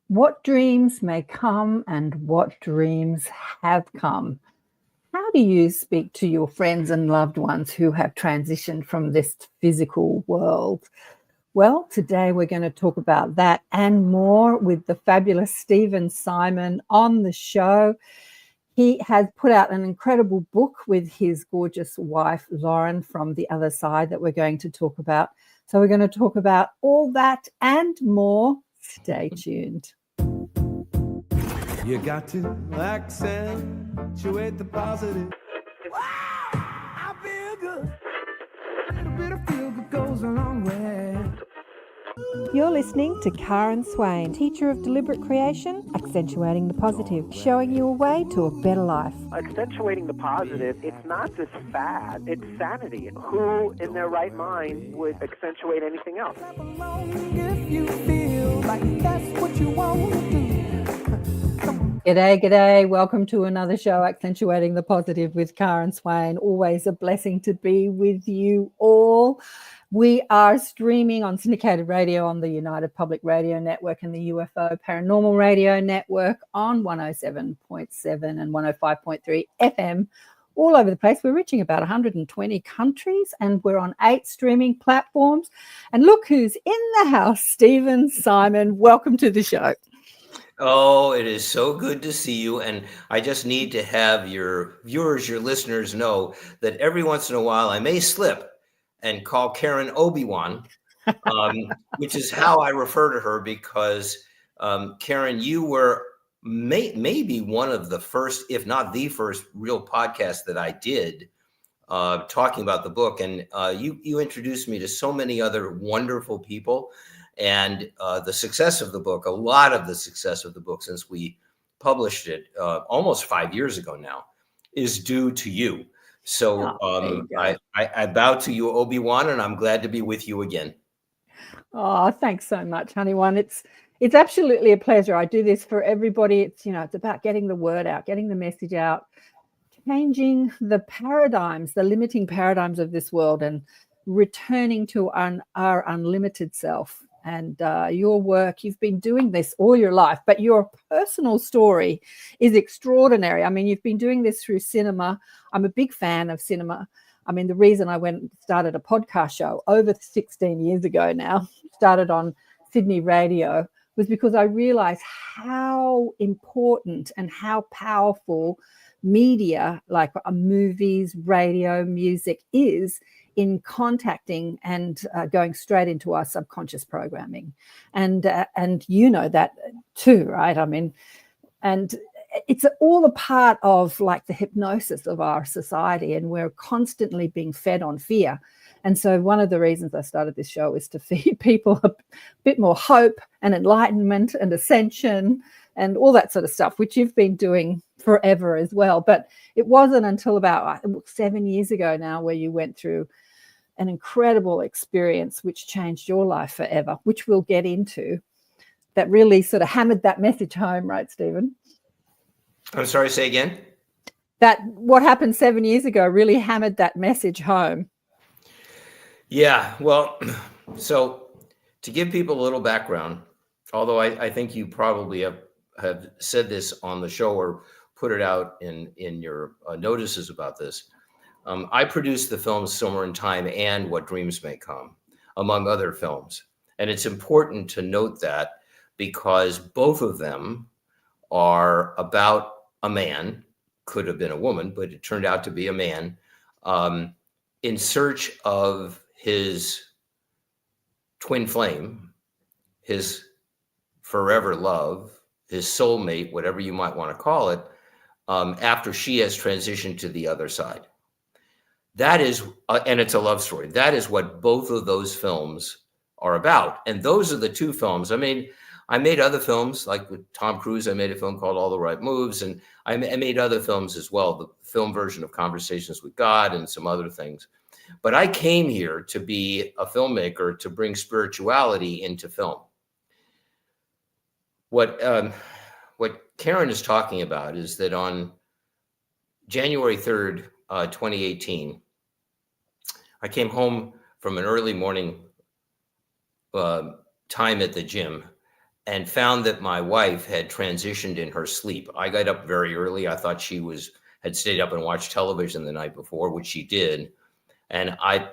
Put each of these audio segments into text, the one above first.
What dreams may come and what dreams have come. How do you speak to your friends and loved ones who have transitioned from this physical world? Well, today we're going to talk about that and more with the fabulous Stephen Simon on the show. He has put out an incredible book with his gorgeous wife, Lauren, from the other side that we're going to talk about. So we're going to talk about all that and more. Stay tuned. You got to accentuate the positive. Wow, I feel good. A little bit of feel good goes a long way. You're listening to Karen Swain, teacher of deliberate creation, accentuating the positive, showing you a way to a better life. Accentuating the positive, it's not just fad, it's sanity. Who in their right mind would accentuate anything else? If you feel like that's what you want to do. G'day. Welcome to another show, Accentuating the Positive with Karen Swain. Always a blessing to be with you all. We are streaming on syndicated radio on the United Public Radio Network and the UFO Paranormal Radio Network on 107.7 and 105.3 FM all over the place. We're reaching about 120 countries and we're on 8 streaming platforms. And look who's in the house, Stephen Simon. Welcome to the show. Oh, it is so good to see you. And I just need to have your viewers, your listeners know that every once in a while I may slip and call Karen Obi-Wan, which is how I refer to her because, Karen, you were maybe one of the first, if not the first, real podcast that I did talking about the book. And you introduced me to so many other wonderful people. And the success of the book, a lot of the success of the book since we published it almost 5 years ago now, is due to you. So I bow to you, Obi-Wan, and I'm glad to be with you again. Oh, thanks so much, honey one. It's absolutely a pleasure. I do this for everybody. It's about getting the word out, getting the message out, changing the paradigms, the limiting paradigms of this world, and returning to our unlimited self. And your work, you've been doing this all your life, but your personal story is extraordinary. I mean, you've been doing this through cinema. I'm a big fan of cinema. I mean, the reason I went and started a podcast show over 16 years ago now, started on Sydney radio, was because I realized how important and how powerful media, like movies, radio, music is in contacting and going straight into our subconscious programming. And you know that too, right? I mean, and it's all a part of like the hypnosis of our society, and we're constantly being fed on fear. And so one of the reasons I started this show is to feed people a bit more hope and enlightenment and ascension and all that sort of stuff, which you've been doing forever as well. But it wasn't until about 7 years ago now where you went through an incredible experience which changed your life forever, which we'll get into, that really sort of hammered that message home, right, Stephen? I'm sorry, say again? That what happened 7 years ago really hammered that message home. Yeah, well, so to give people a little background, although I think you probably have said this on the show or put it out in your notices about this, I produced the films Seymour in Time and What Dreams May Come, among other films. And it's important to note that because both of them are about a man, could have been a woman, but it turned out to be a man, in search of his twin flame, his forever love, his soulmate, whatever you might want to call it, after she has transitioned to the other side. That is, and it's a love story. That is what both of those films are about. And those are the two films. I mean, I made other films, like with Tom Cruise. I made a film called All the Right Moves. And I made other films as well, the film version of Conversations with God and some other things. But I came here to be a filmmaker, to bring spirituality into film. What Karen is talking about is that on January 3rd, 2018, I came home from an early morning time at the gym, and found that my wife had transitioned in her sleep. I got up very early. I thought she had stayed up and watched television the night before, which she did. And I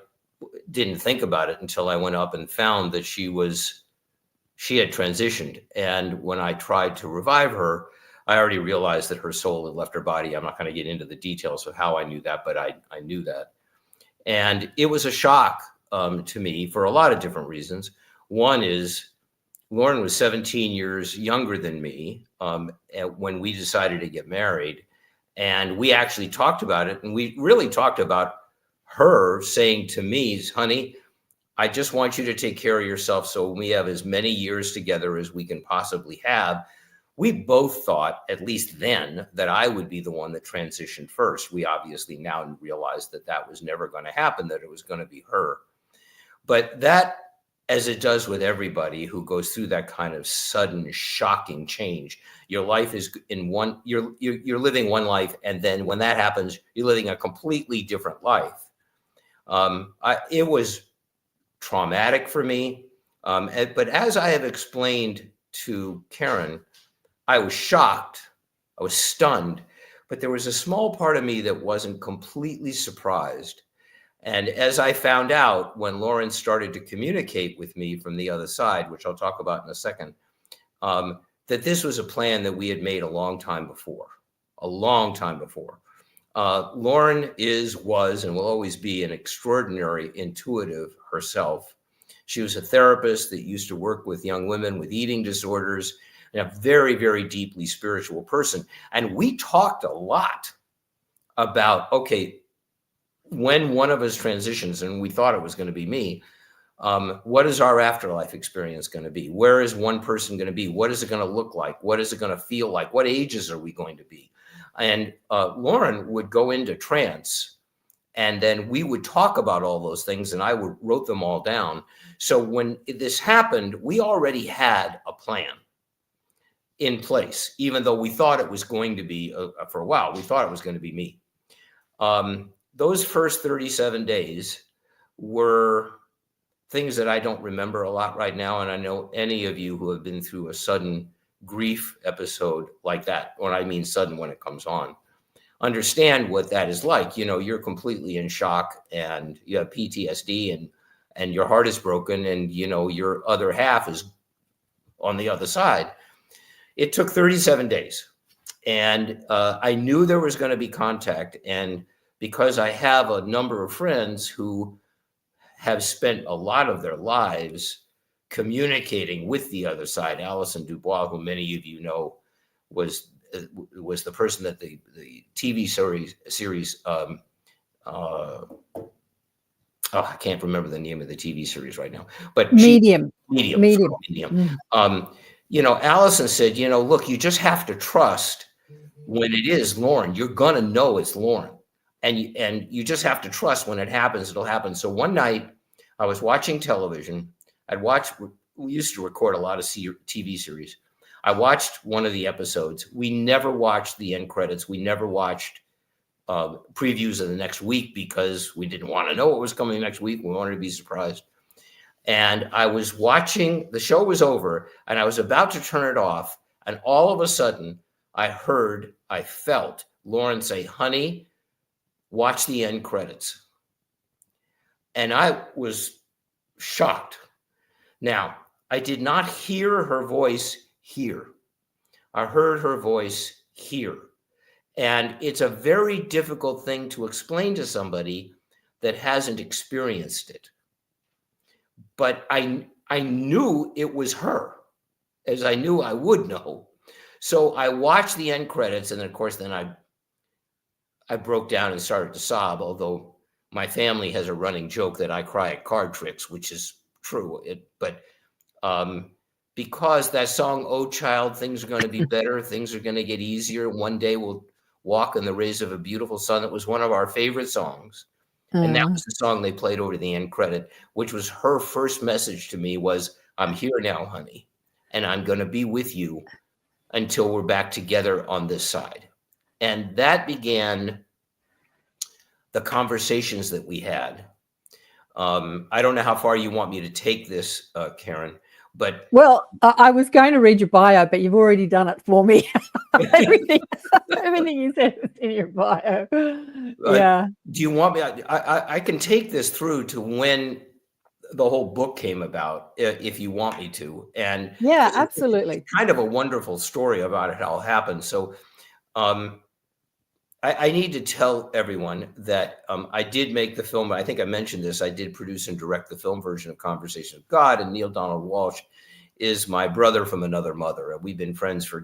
didn't think about it until I went up and found that she had transitioned. And when I tried to revive her, I already realized that her soul had left her body. I'm not going to get into the details of how I knew that, but I knew that. And it was a shock to me for a lot of different reasons. One is Lauren was 17 years younger than me when we decided to get married. And we actually talked about it. And we really talked about her saying to me, honey, I just want you to take care of yourself so we have as many years together as we can possibly have. We both thought, at least then, that I would be the one that transitioned first. We obviously now realize that that was never going to happen, that it was going to be her. But that, as it does with everybody who goes through that kind of sudden, shocking change, your life is you're living one life, and then when that happens, you're living a completely different life. It was traumatic for me. But as I have explained to Karen, I was shocked, I was stunned, but there was a small part of me that wasn't completely surprised. And as I found out when Lauren started to communicate with me from the other side, which I'll talk about in a second, that this was a plan that we had made a long time before. Lauren was, and will always be an extraordinary intuitive herself. She was a therapist that used to work with young women with eating disorders, and a very, very deeply spiritual person. And we talked a lot about, okay, when one of us transitions, and we thought it was going to be me, what is our afterlife experience going to be? Where is one person going to be? What is it going to look like? What is it going to feel like? What ages are we going to be? And Lauren would go into trance, and then we would talk about all those things, and I wrote them all down. So when this happened, we already had a plan in place, even though we thought it was going to be, for a while, we thought it was going to be me. Those first 37 days were things that I don't remember a lot right now. And I know any of you who have been through a sudden grief episode like that, when I mean sudden when it comes on, understand what that is like. You know, you're completely in shock and you have PTSD and your heart is broken and, you know, your other half is on the other side. It took 37 days and I knew there was going to be contact. And because I have a number of friends who have spent a lot of their lives communicating with the other side, Alison Dubois, who many of you know was the person that the TV series I can't remember the name of the TV series right now, but Medium. You know, Alison said, you know, look, you just have to trust when it is Lauren. You're gonna know it's Lauren, and you just have to trust when it happens, it'll happen. So one night, I was watching television. We used to record a lot of TV series. I watched one of the episodes. We never watched the end credits. We never watched previews of the next week because we didn't want to know what was coming next week. We wanted to be surprised. And I was watching, the show was over, and I was about to turn it off. And all of a sudden, I felt Lauren say, honey, watch the end credits. And I was shocked. Now, I did not hear her voice here. I heard her voice here. And it's a very difficult thing to explain to somebody that hasn't experienced it. But I knew it was her, as I knew I would know. So I watched the end credits, and of course, then I broke down and started to sob, although my family has a running joke that I cry at card tricks, which is true. But because that song, Oh Child, Things Are Going to Be Better, Things Are Going to Get Easier, One Day We'll Walk in the Rays of a Beautiful Sun, that was one of our favorite songs. And that was the song they played over the end credit, which was her first message to me was, I'm here now, honey, and I'm going to be with you until we're back together on this side. And that began the conversations that we had. I don't know how far you want me to take this, Karen, But Well, I was going to read your bio, but you've already done it for me. everything you said is in your bio. Yeah. do you want me? I can take this through to when the whole book came about, if you want me to. And Yeah, it's absolutely. kind of a wonderful story about it, how it happened. So I need to tell everyone that I did make the film. I think I mentioned this. I did produce and direct the film version of Conversation with God, and Neil Donald Walsh is my brother from another mother. We've been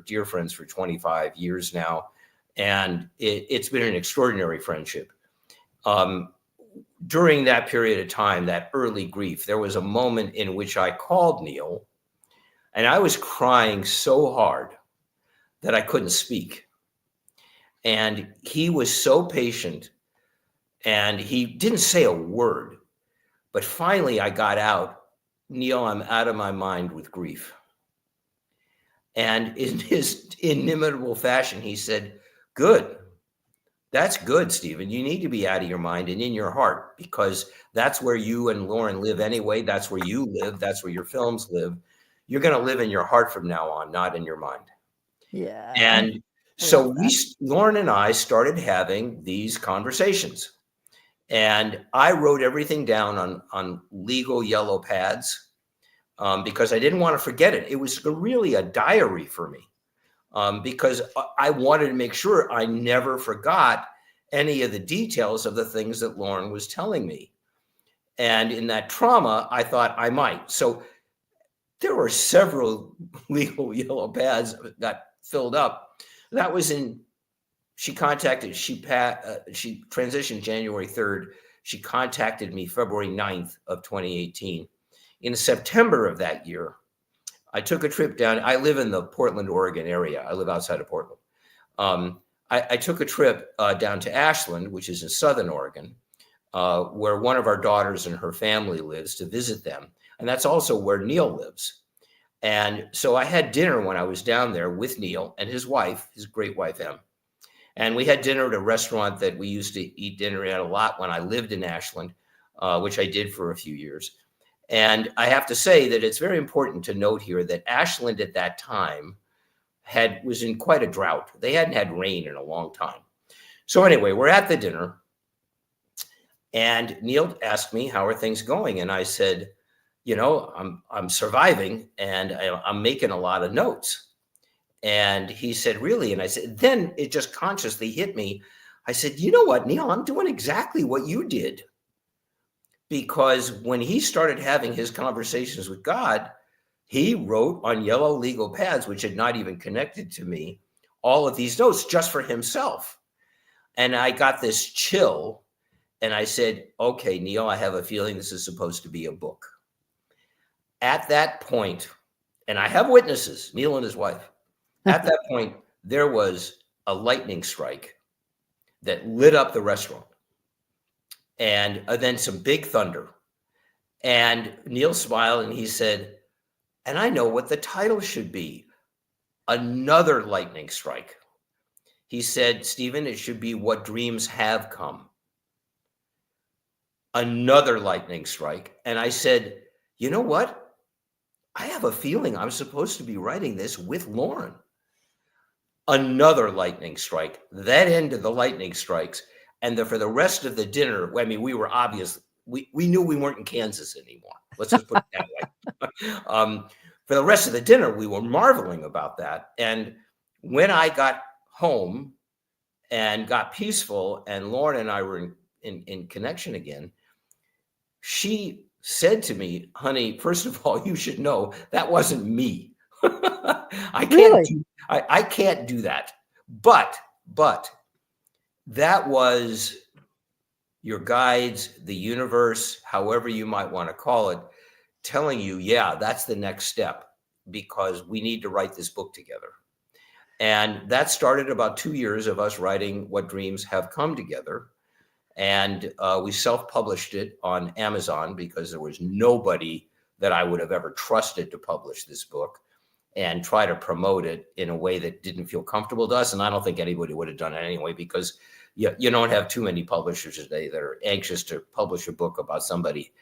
dear friends for 25 years now, and it's been an extraordinary friendship. During that period of time, that early grief, there was a moment in which I called Neil, and I was crying so hard that I couldn't speak. And he was so patient, and he didn't say a word. But finally, I got out, Neil, I'm out of my mind with grief. And in his inimitable fashion, he said, good. That's good, Stephen. You need to be out of your mind and in your heart, because that's where you and Lauren live anyway. That's where you live. That's where your films live. You're going to live in your heart from now on, not in your mind. Yeah. And so Lauren and I started having these conversations, and I wrote everything down on legal yellow pads because I didn't want to forget it. It was really a diary for me. Because I wanted to make sure I never forgot any of the details of the things that Lauren was telling me. And in that trauma, I thought I might. So there were several legal yellow pads that got filled up. That was she transitioned January 3rd. She contacted me February 9th of 2018. In September of that year, I took a trip down. I live in the Portland, Oregon area. I live outside of Portland. I took a trip down to Ashland, which is in Southern Oregon, where one of our daughters and her family lives, to visit them. And that's also where Neil lives. And so I had dinner when I was down there with Neil and his wife, his great wife, Em. And we had dinner at a restaurant that we used to eat dinner at a lot when I lived in Ashland, which I did for a few years. And I have to say that it's very important to note here that Ashland at that time was in quite a drought. They hadn't had rain in a long time. So anyway, we're at the dinner, and Neil asked me, how are things going? And I said, I'm surviving, and I'm making a lot of notes. And he said, really? And I said, then it just consciously hit me. I said, you know what, Neil, I'm doing exactly what you did. Because when he started having his conversations with God, he wrote on yellow legal pads, which had not even connected to me, all of these notes just for himself. And I got this chill, and I said, okay, Neil, I have a feeling this is supposed to be a book. At that point, and I have witnesses, Neil and his wife, at that point, there was a lightning strike that lit up the restaurant. And then some big thunder. And Neil smiled and he said, and I know what the title should be. Another lightning strike. He said, Stephen, it should be What Dreams Have Come. Another lightning strike. And I said, you know what? I have a feeling I'm supposed to be writing this with Lauren. Another lightning strike. That ended the lightning strikes. And for the rest of the dinner, I mean, we were we knew we weren't in Kansas anymore. Let's just put it that way. For the rest of the dinner, we were marveling about that. And when I got home and got peaceful, and Lauren and I were in connection again, she said to me, honey, first of all, you should know that wasn't me. I can't do that. But that was your guides, the universe, however you might want to call it, telling you, yeah, that's the next step, because we need to write this book together. And that started about 2 years of us writing What Dreams Have Come together. And we self-published it on Amazon because there was nobody that I would have ever trusted to publish this book and try to promote it in a way that didn't feel comfortable to us. And I don't think anybody would have done it anyway, because you don't have too many publishers today that are anxious to publish a book about somebody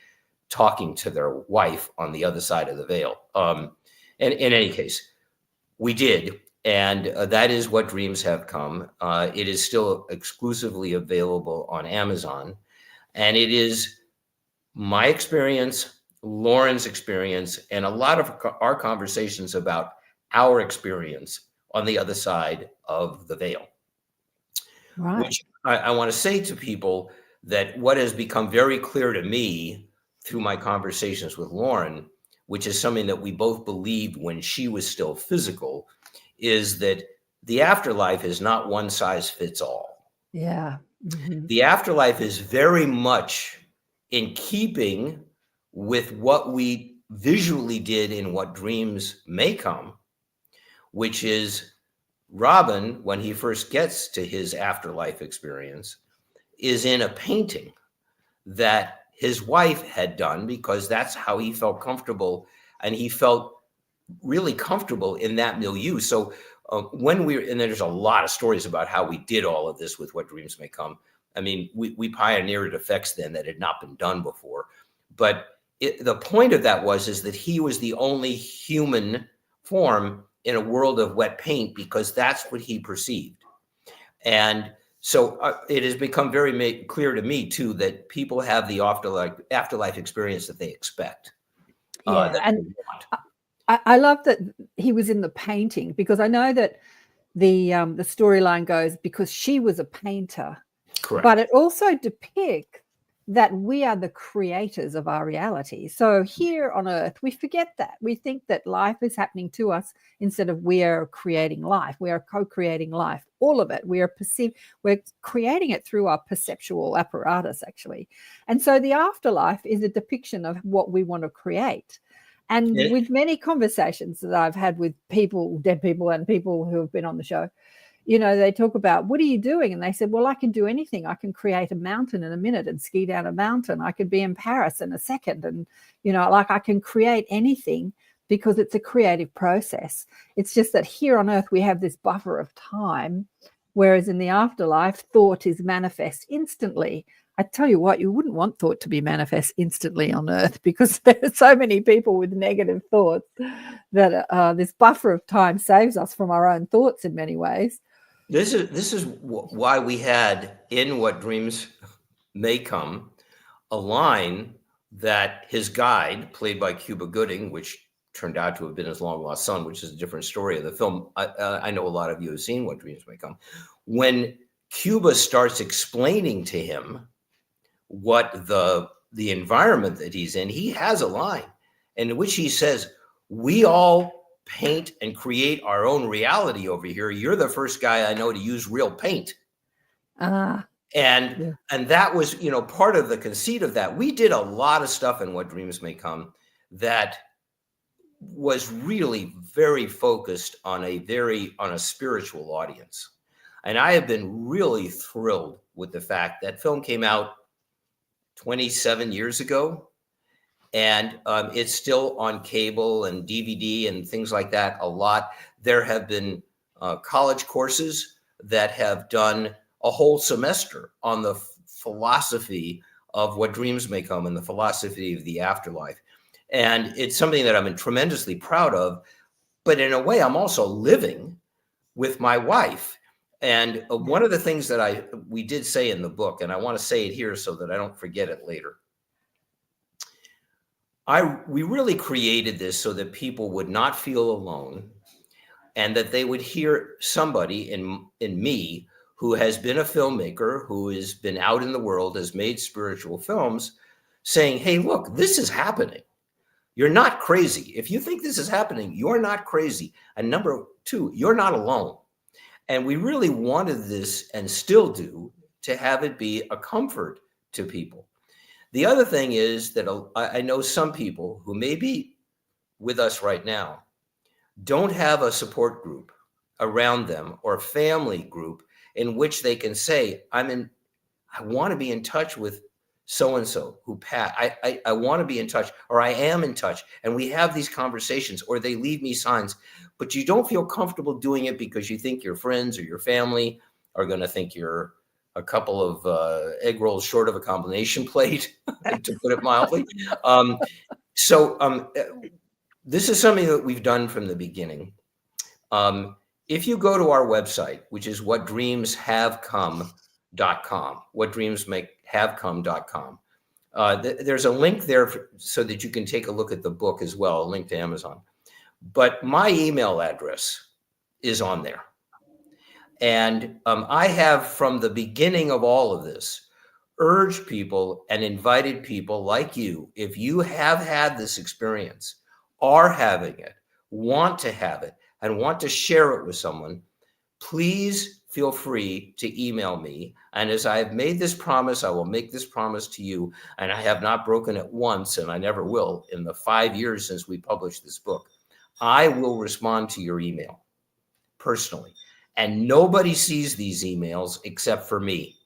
talking to their wife on the other side of the veil. And in any case, we did. And that is What Dreams Have Come. It is still exclusively available on Amazon. And it is my experience, Lauren's experience, and a lot of our conversations about our experience on the other side of the veil. Right. Which I want to say to people that what has become very clear to me through my conversations with Lauren, which is something that we both believed when she was still physical, is that the afterlife is not one size fits all. Yeah. Mm-hmm. The afterlife is very much in keeping with what we visually did in What Dreams May Come, which is Robin, when he first gets to his afterlife experience, is in a painting that his wife had done because that's how he felt comfortable, and he felt really comfortable in that milieu. So and there's a lot of stories about how we did all of this with What Dreams May Come. I mean, we pioneered effects then that had not been done before. But the point of that is that he was the only human form in a world of wet paint because that's what he perceived. And so it has become very clear to me, too, that people have the afterlife experience that they expect. And I love that he was in the painting, because I know that the storyline goes because she was a painter. Correct. But it also depicts that we are the creators of our reality. So here on Earth, we forget that. We think that life is happening to us instead of we are creating life. We are co-creating life, all of it. We're creating it through our perceptual apparatus, actually. And so the afterlife is a depiction of what we want to create. And with many conversations that I've had with people, dead people and people who have been on the show, they talk about, what are you doing? And they said, well, I can do anything. I can create a mountain in a minute and ski down a mountain. I could be in Paris in a second. And, I can create anything because it's a creative process. It's just that here on Earth, we have this buffer of time, whereas in the afterlife, thought is manifest instantly. I tell you what, you wouldn't want thought to be manifest instantly on Earth, because there are so many people with negative thoughts that this buffer of time saves us from our own thoughts in many ways. This is why we had in What Dreams May Come a line that his guide, played by Cuba Gooding, which turned out to have been his long-lost son, which is a different story of the film. I know a lot of you have seen What Dreams May Come. When Cuba starts explaining to him what the environment that he's in, he has a line in which he says, we all paint and create our own reality over here. You're the first guy I know to use real paint. And that was, part of the conceit of that. We did a lot of stuff in What Dreams May Come that was really very focused on a spiritual audience. And I have been really thrilled with the fact that film came out 27 years ago, and it's still on cable and DVD and things like that a lot. There have been college courses that have done a whole semester on the philosophy of What Dreams May Come and the philosophy of the afterlife. And it's something that I'm tremendously proud of. But in a way, I'm also living with my wife. And one of the things that we did say in the book, and I want to say it here so that I don't forget it later. We really created this so that people would not feel alone, and that they would hear somebody in me who has been a filmmaker, who has been out in the world, has made spiritual films, saying, hey, look, this is happening. You're not crazy. If you think this is happening, you're not crazy. And number two, you're not alone. And we really wanted this, and still do, to have it be a comfort to people. The other thing is that I know some people who may be with us right now don't have a support group around them or a family group in which they can say, I want to be in touch with so-and-so who passed. I want to be in touch, or I am in touch. And we have these conversations, or they leave me signs, but you don't feel comfortable doing it because you think your friends or your family are going to think you're a couple of egg rolls short of a combination plate, to put it mildly. This is something that we've done from the beginning. If you go to our website, which is whatdreamshavecome.com, whatdreamshavecome.com, there's a link there so that you can take a look at the book as well, a link to Amazon. But my email address is on there. And I have, from the beginning of all of this, urged people and invited people like you, if you have had this experience, are having it, want to have it, and want to share it with someone, please feel free to email me. And as I have made this promise, I will make this promise to you. And I have not broken it once, and I never will in the 5 years since we published this book. I will respond to your email personally. And nobody sees these emails except for me.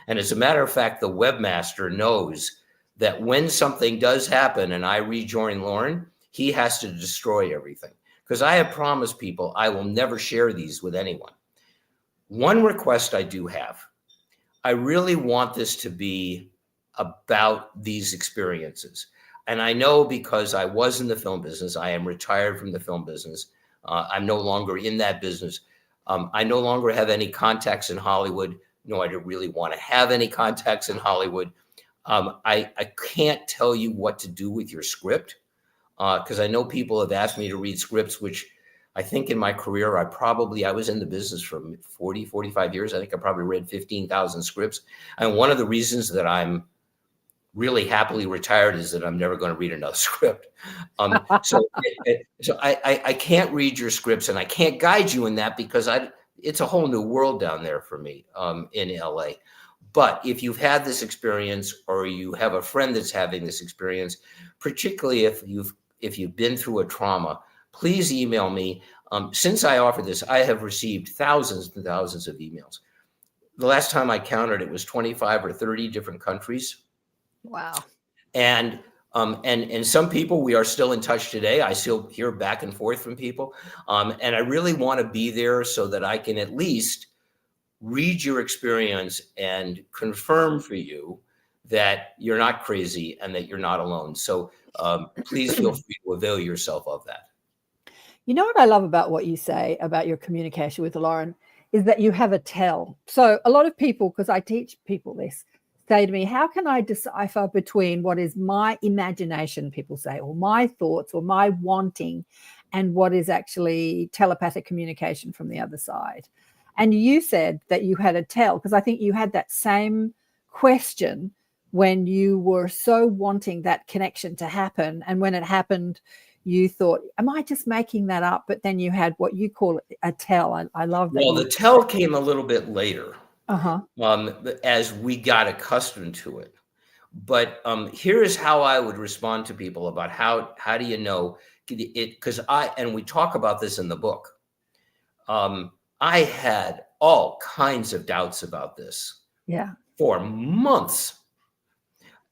And as a matter of fact, the webmaster knows that when something does happen and I rejoin Lauren, he has to destroy everything. Because I have promised people I will never share these with anyone. One request I do have, I really want this to be about these experiences. And I know, because I was in the film business, I am retired from the film business. I'm no longer in that business. I no longer have any contacts in Hollywood. No, I don't really want to have any contacts in Hollywood. I can't tell you what to do with your script, because I know people have asked me to read scripts, which I think in my career, I was in the business for 40, 45 years. I think I probably read 15,000 scripts. And one of the reasons that I'm really happily retired is that I'm never going to read another script. So I can't read your scripts, and I can't guide you in that, because it's a whole new world down there for me in LA. But if you've had this experience, or you have a friend that's having this experience, particularly if you've been through a trauma, please email me. Since I offered this, I have received thousands and thousands of emails. The last time I counted, it was 25 or 30 different countries. Wow. And some people, we are still in touch today. I still hear back and forth from people. And I really want to be there so that I can at least read your experience and confirm for you that you're not crazy and that you're not alone. So please feel free to avail yourself of that. You know what I love about what you say about your communication with Lauren is that you have a tell. So a lot of people, because I teach people this, say to me, how can I decipher between what is my imagination, people say, or my thoughts or my wanting, and what is actually telepathic communication from the other side? And you said that you had a tell, because I think you had that same question when you were so wanting that connection to happen. And when it happened, you thought, am I just making that up? But then you had what you call a tell. I love that. Well, the tell came a little bit later. Uh-huh. As we got accustomed to it. But here is how I would respond to people about how do you know it, because we talk about this in the book. I had all kinds of doubts about this for months.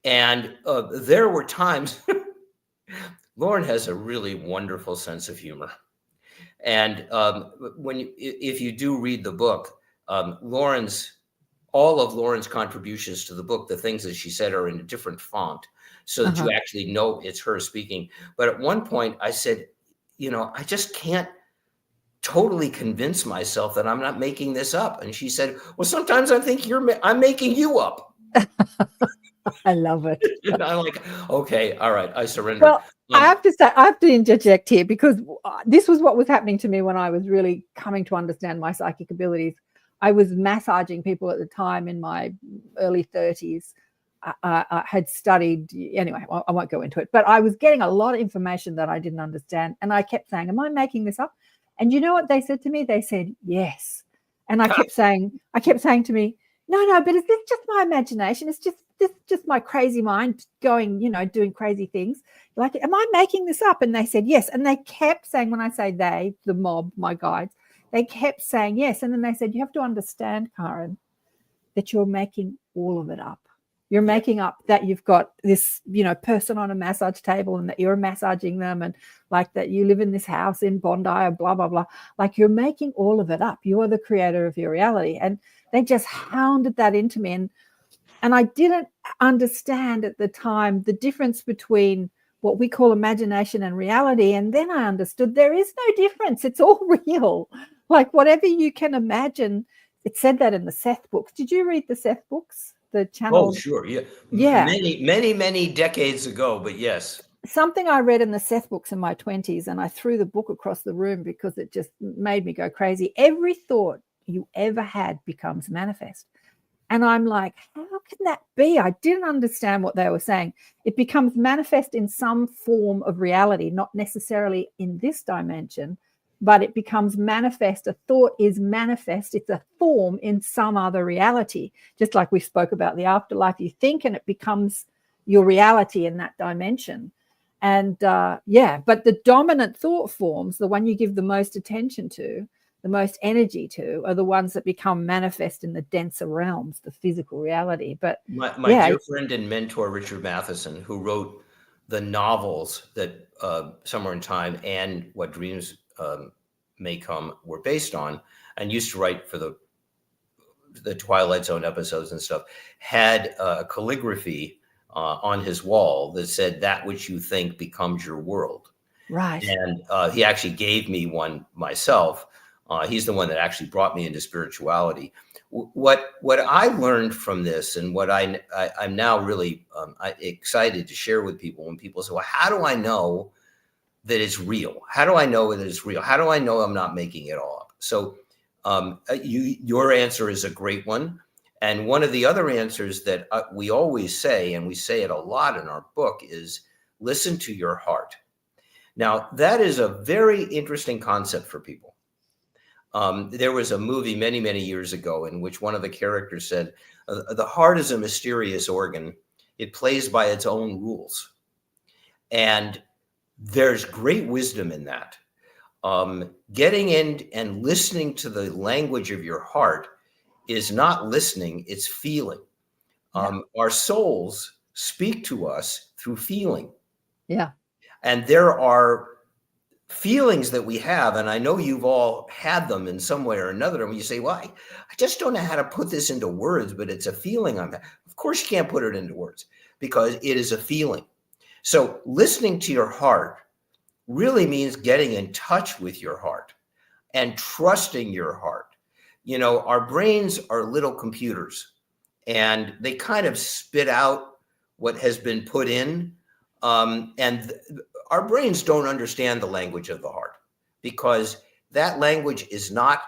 And there were times, Lauren has a really wonderful sense of humor. And if you do read the book, all of Lauren's contributions to the book, the things that she said are in a different font, so that you actually know it's her speaking. But at one point I said, I just can't totally convince myself that I'm not making this up. And she said, well, sometimes I think I'm making you up. I love it. And I'm like, okay, all right, I surrender. Well, I have to interject here, because this was what was happening to me when I was really coming to understand my psychic abilities. I was massaging people at the time in my early 30s. I had studied, anyway, I won't go into it, but I was getting a lot of information that I didn't understand. And I kept saying, am I making this up? And you know what they said to me? They said, yes. And I kept saying to me, no, but is this just my imagination? It's just my crazy mind going, doing crazy things. Like, am I making this up? And they said, yes. And they kept saying, when I say they, the mob, my guides, they kept saying yes. And then they said, you have to understand, Karen, that you're making all of it up. You're making up that you've got this, person on a massage table and that you're massaging them, and like that you live in this house in Bondi or blah, blah, blah. Like, you're making all of it up. You are the creator of your reality. And they just hounded that into me. And I didn't understand at the time the difference between what we call imagination and reality. And then I understood there is no difference. It's all real. Like, whatever you can imagine. It said that in the Seth books. Did you read the Seth books? The channel? Oh, sure. Yeah. Yeah. Many decades ago, but yes. Something I read in the Seth books in my 20s, and I threw the book across the room because it just made me go crazy. Every thought you ever had becomes manifest. And I'm like, how can that be? I didn't understand what they were saying. It becomes manifest in some form of reality, not necessarily in this dimension, but it becomes manifest. A thought is manifest. It's a form in some other reality. Just like we spoke about the afterlife, you think and it becomes your reality in that dimension. And but the dominant thought forms, the one you give the most attention to, the most energy to, are the ones that become manifest in the denser realms, the physical reality. But my dear friend and mentor, Richard Matheson, who wrote the novels that Somewhere in Time and What Dreams May Come were based on, and used to write for the Twilight Zone episodes and stuff, had calligraphy on his wall that said, "That which you think becomes your world." Right. And he actually gave me one myself. He's the one that actually brought me into spirituality. What I learned from this, and what I'm now really excited to share with people, when people say, well, how do I know that it's real? How do I know that it's real? How do I know I'm not making it all up? So your answer is a great one. And one of the other answers that we always say, and we say it a lot in our book, is listen to your heart. Now, that is a very interesting concept for people. There was a movie many years ago in which one of the characters said, the heart is a mysterious organ. It plays by its own rules. And there's great wisdom in that. Getting in and listening to the language of your heart is not listening, it's feeling. Our souls speak to us through feeling. Yeah. And there are feelings that we have, and I know you've all had them in some way or another, and when you say, well, I just don't know how to put this into words, but it's a feeling I'm having. Of course you can't put it into words because it is a feeling. So listening to your heart really means getting in touch with your heart and trusting your heart. You know, our brains are little computers, and they kind of spit out what has been put in, and our brains don't understand the language of the heart because that language is not,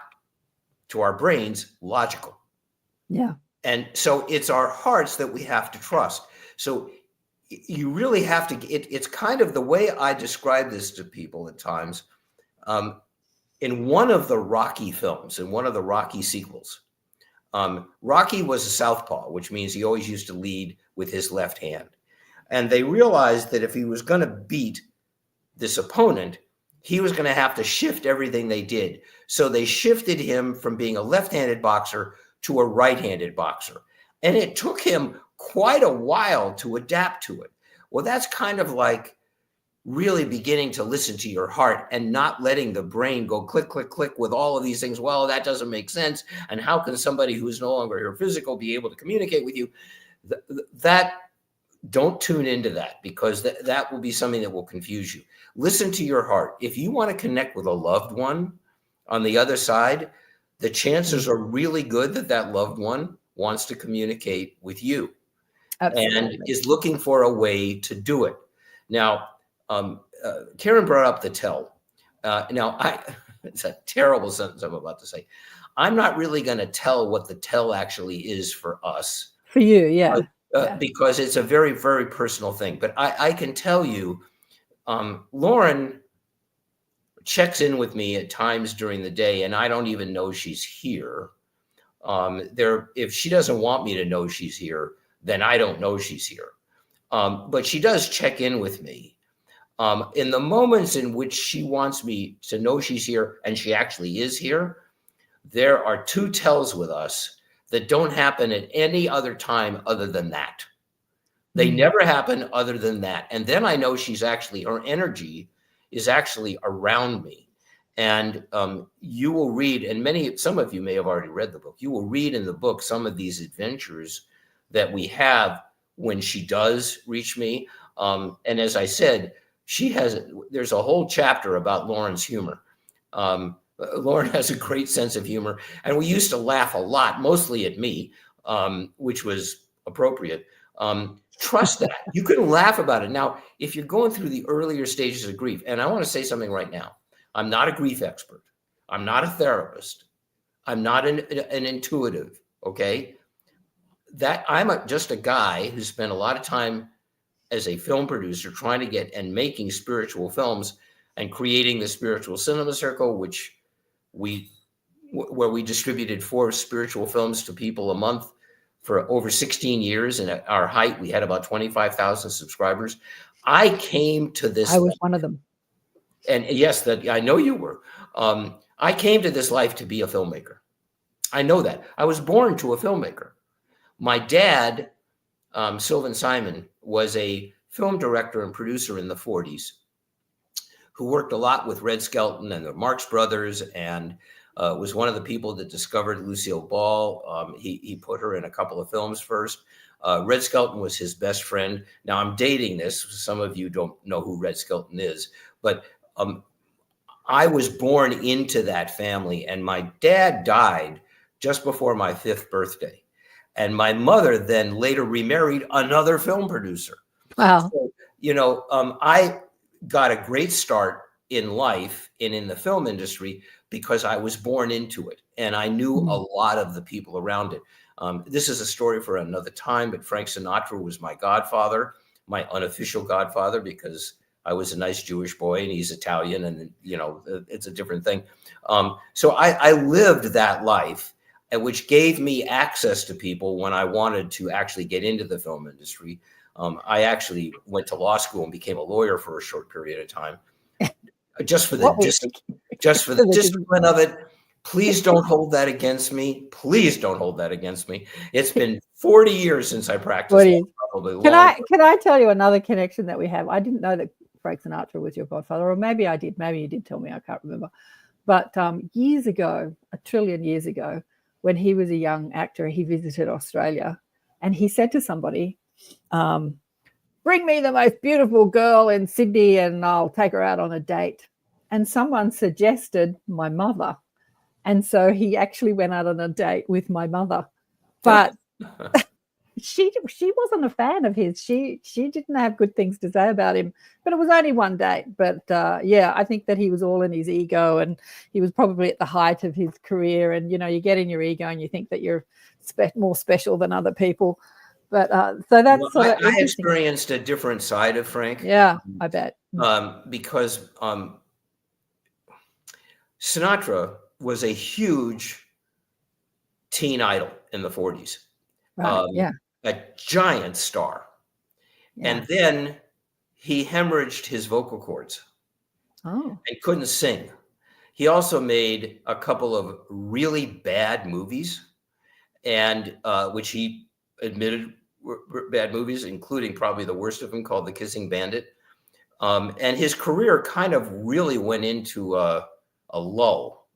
to our brains, logical. Yeah. And so it's our hearts that we have to trust. So you really have to, it's kind of the way I describe this to people at times. In one of the Rocky films, in one of the Rocky sequels, Rocky was a southpaw, which means he always used to lead with his left hand. And they realized that if he was going to beat this opponent, he was going to have to shift everything they did. So they shifted him from being a left-handed boxer to a right-handed boxer. And it took him quite a while to adapt to it. Well, that's kind of like really beginning to listen to your heart and not letting the brain go click, click, click with all of these things. Well, that doesn't make sense. And how can somebody who's no longer here physical be able to communicate with you? Don't tune into that, because that will be something that will confuse you. Listen to your heart. If you want to connect with a loved one on the other side, the chances are really good that that loved one wants to communicate with you. Absolutely. And is looking for a way to do it. Now, Karen brought up the tell. It's a terrible sentence I'm about to say. I'm not really going to tell what the tell actually is for us. For you, yeah. Because it's a very, very personal thing. But I can tell you, Lauren checks in with me at times during the day, and I don't even know she's here. If she doesn't want me to know she's here, then I don't know she's here. But she does check in with me. In the moments in which she wants me to know she's here, and she actually is here, there are two tells with us that don't happen at any other time other than that. They never happen other than that. And then I know her energy is actually around me. And you will read, and some of you may have already read the book. You will read in the book some of these adventures that we have when she does reach me. And as I said, there's a whole chapter about Lauren's humor. Lauren has a great sense of humor, and we used to laugh a lot, mostly at me, which was appropriate. Trust that. You can laugh about it. Now, if you're going through the earlier stages of grief, and I want to say something right now, I'm not a grief expert. I'm not a therapist. I'm not an intuitive, okay? That I'm just a guy who spent a lot of time as a film producer trying to get and making spiritual films and creating the Spiritual Cinema Circle, where we distributed 4 spiritual films to people a month for over 16 years. And at our height, we had about 25,000 subscribers. I came to this. I was one of them. And yes, that I know you were. I came to this life to be a filmmaker. I know that. I was born to a filmmaker. My dad, Sylvan Simon, was a film director and producer in the 40s who worked a lot with Red Skelton and the Marx Brothers, and was one of the people that discovered Lucille Ball. He put her in a couple of films first. Red Skelton was his best friend. Now, I'm dating this. Some of you don't know who Red Skelton is, but I was born into that family, and my dad died just before my 5th birthday. And my mother then later remarried another film producer. Wow. So, I got a great start in life and in the film industry because I was born into it. And I knew a lot of the people around it. This is a story for another time, but Frank Sinatra was my godfather, my unofficial godfather, because I was a nice Jewish boy and he's Italian, and it's a different thing. So I lived that life, which gave me access to people when I wanted to actually get into the film industry. I actually went to law school and became a lawyer for a short period of time, just for the discipline of it. Please don't hold that against me. Please don't hold that against me. It's been 40 years since I practiced law, probably. Can I tell you another connection that we have? I didn't know that Frank Sinatra was your godfather, or maybe I did. Maybe you did tell me. I can't remember. But years ago, a trillion years ago, when he was a young actor, he visited Australia, and he said to somebody, bring me the most beautiful girl in Sydney and I'll take her out on a date. And someone suggested my mother. And so he actually went out on a date with my mother. But she wasn't a fan of his. She didn't have good things to say about him. But it was only one date. But I think that he was all in his ego, and he was probably at the height of his career. And, you get in your ego and you think that you're more special than other people. But so that's I experienced a different side of Frank. Yeah, I bet. Because Sinatra was a huge teen idol in the 40s. Right, A giant star. Yeah. And then he hemorrhaged his vocal cords and couldn't sing. He also made a couple of really bad movies, and which he admitted were bad movies, including probably the worst of them, called The Kissing Bandit. And his career kind of really went into a lull.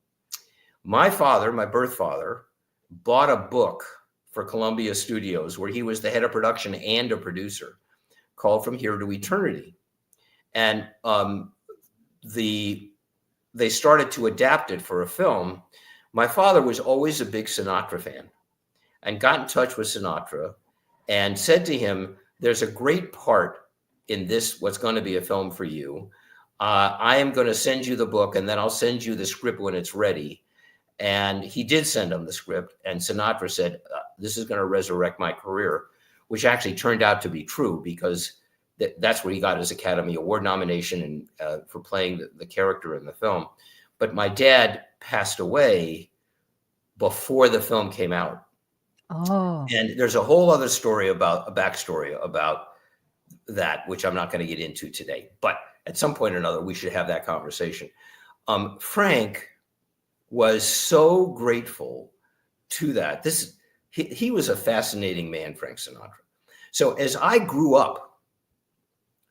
My father, my birth father, bought a book for Columbia Studios where he was the head of production and a producer, called From Here to Eternity. And they started to adapt it for a film. My father was always a big Sinatra fan and got in touch with Sinatra and said to him, there's a great part in this, what's going to be a film for you. I am going to send you the book, and then I'll send you the script when it's ready. And he did send him the script, and Sinatra said, this is going to resurrect my career, which actually turned out to be true, because that's where he got his Academy Award nomination and for playing the character in the film. But my dad passed away before the film came out. Oh. And there's a whole other story a backstory about that, which I'm not going to get into today. But at some point or another, we should have that conversation. Frank was so grateful to that. he was a fascinating man, Frank Sinatra. So as I grew up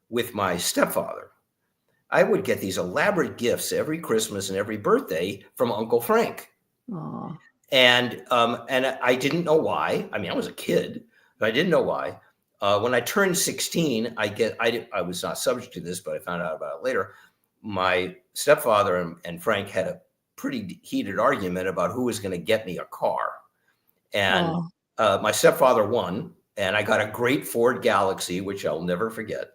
with my stepfather, I would get these elaborate gifts every Christmas and every birthday from Uncle Frank. Oh, And I didn't know why. I mean, I was a kid, but I didn't know why. When I turned 16, I was not subject to this, but I found out about it later. My stepfather and Frank had a pretty heated argument about who was going to get me a car. And my stepfather won, and I got a great Ford Galaxy, which I'll never forget.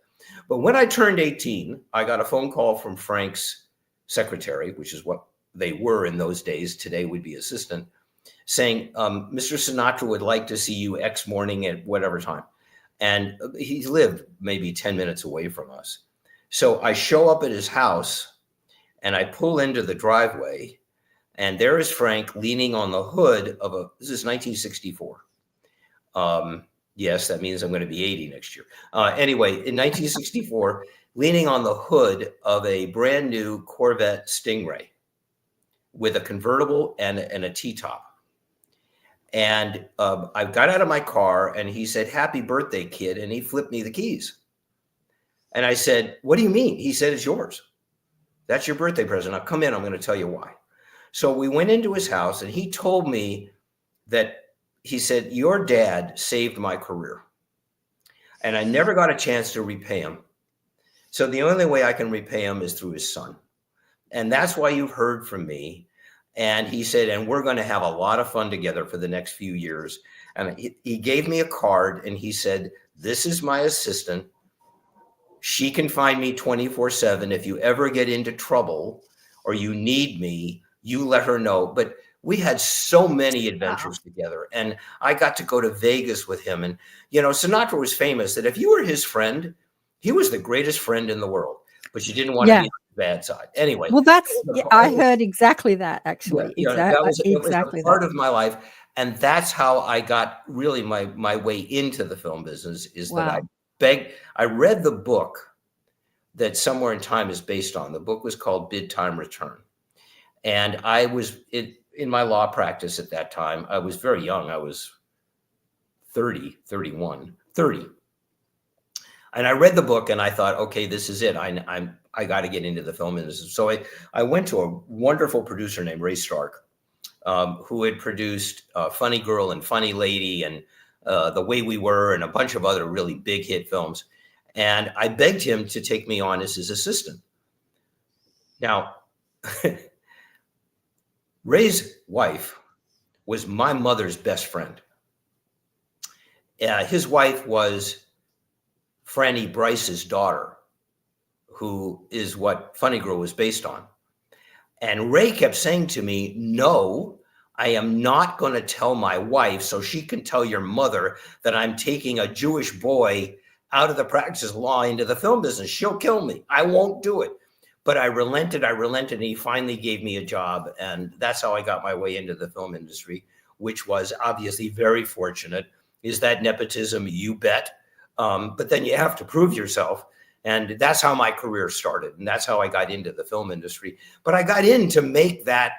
But when I turned 18, I got a phone call from Frank's secretary, which is what they were in those days. Today would be assistant, saying, Mr. Sinatra would like to see you X morning at whatever time. And he lived maybe 10 minutes away from us. So I show up at his house and I pull into the driveway, and there is Frank leaning on the hood of this is 1964. Yes, that means I'm going to be 80 next year. Anyway, in 1964, leaning on the hood of a brand new Corvette Stingray with a convertible and a T-top. And I got out of my car and he said, "Happy birthday, kid." And he flipped me the keys. And I said, "What do you mean?" He said, "It's yours. That's your birthday present. Now come in. I'm going to tell you why." So we went into his house and he told me that he said, "Your dad saved my career and I never got a chance to repay him. So the only way I can repay him is through his son. And that's why you've heard from me." And he said, "And we're going to have a lot of fun together for the next few years." And he gave me a card and he said, "This is my assistant. She can find me 24/7. If you ever get into trouble or you need me, you let her know." But we had so many adventures together, and I got to go to Vegas with him. And, you know, Sinatra was famous that if you were his friend, he was the greatest friend in the world, but you didn't want to be on the bad side. Anyway. Well, I heard exactly that, actually. That was Exactly a part of my life. And that's how I got really my way into the film business, is that I read the book that Somewhere in Time is based on. The book was called Bid Time Return. And I was in my law practice at that time. I was very young. I was 30. And I read the book and I thought, okay, this is it. I got to get into the film industry. So I went to a wonderful producer named Ray Stark, who had produced Funny Girl and Funny Lady and The Way We Were and a bunch of other really big hit films. And I begged him to take me on as his assistant. Now, Ray's wife was my mother's best friend. His wife was Franny Bryce's daughter, who is what Funny Girl was based on. And Ray kept saying to me, "No, I am not going to tell my wife so she can tell your mother that I'm taking a Jewish boy out of the practice of law into the film business. She'll kill me. I won't do it." But I relented, and he finally gave me a job. And that's how I got my way into the film industry, which was obviously very fortunate. Is that nepotism? You bet. But then you have to prove yourself. And that's how my career started. And that's how I got into the film industry. But I got in to make that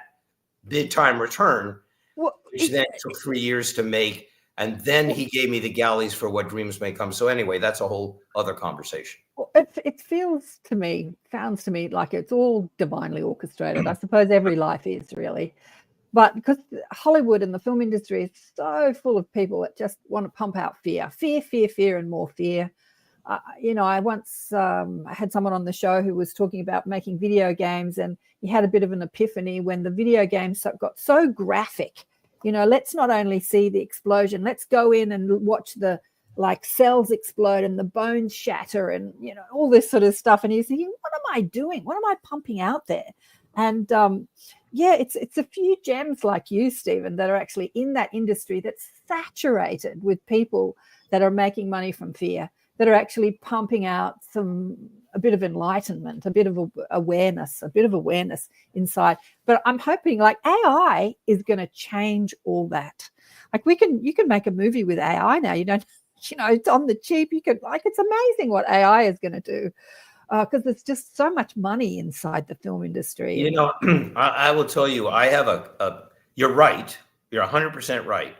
Bid Time Return, which then took 3 years to make. And then he gave me the galleys for What Dreams May Come. So anyway, that's a whole other conversation. Well, it sounds to me like it's all divinely orchestrated. I suppose every life is, really. But because Hollywood and the film industry is so full of people that just want to pump out fear, and more fear. I once had someone on the show who was talking about making video games, and he had a bit of an epiphany when the video games got so graphic. Let's not only see the explosion, let's go in and watch the cells explode and the bones shatter and, all this sort of stuff. And he's thinking, what am I doing? What am I pumping out there? And it's a few gems like you, Stephen, that are actually in that industry that's saturated with people that are making money from fear, that are actually pumping out a bit of enlightenment, a bit of awareness inside. But I'm hoping AI is going to change all that. You can make a movie with AI now. It's on the cheap. It's amazing what AI is going to do. Because there's just so much money inside the film industry. I will tell you, I have you're right. You're 100% right.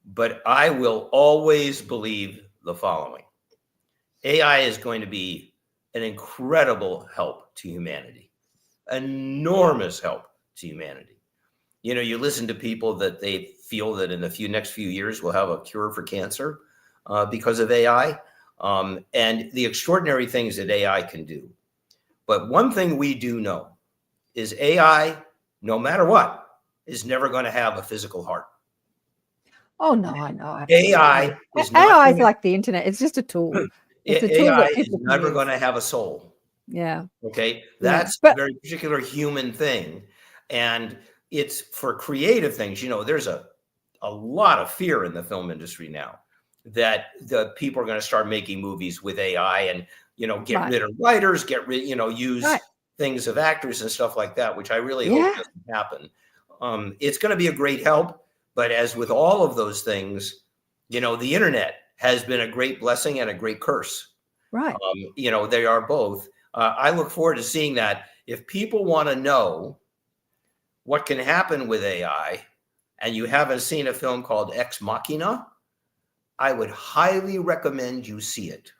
but I will always believe the following. AI is going to be an incredible help to humanity, enormous help to humanity. You know, you listen to people that they feel that in the next few years we'll have a cure for cancer because of AI, and the extraordinary things that AI can do. But one thing we do know is AI, no matter what, is never going to have a physical heart. Oh no, I know. AI is not AI is gonna, like the internet. It's just a tool. It's a tool AI that is people can never use. going to have a soul. Yeah. Okay, Yeah. that's a But very particular human thing, and it's for creative things. You know, there's a lot of fear in the film industry now that the people are going to start making movies with AI and, you know, get right. rid of writers, get rid, you know, use Right. things of actors and stuff like that, which I really hope Yeah. doesn't happen. It's going to be a great help, but as with all of those things, you know, the internet has been a great blessing and a great curse. Right. You know, they are both. I look forward to seeing that. If people want to know what can happen with AI, and you haven't seen a film called Ex Machina, I would highly recommend you see it.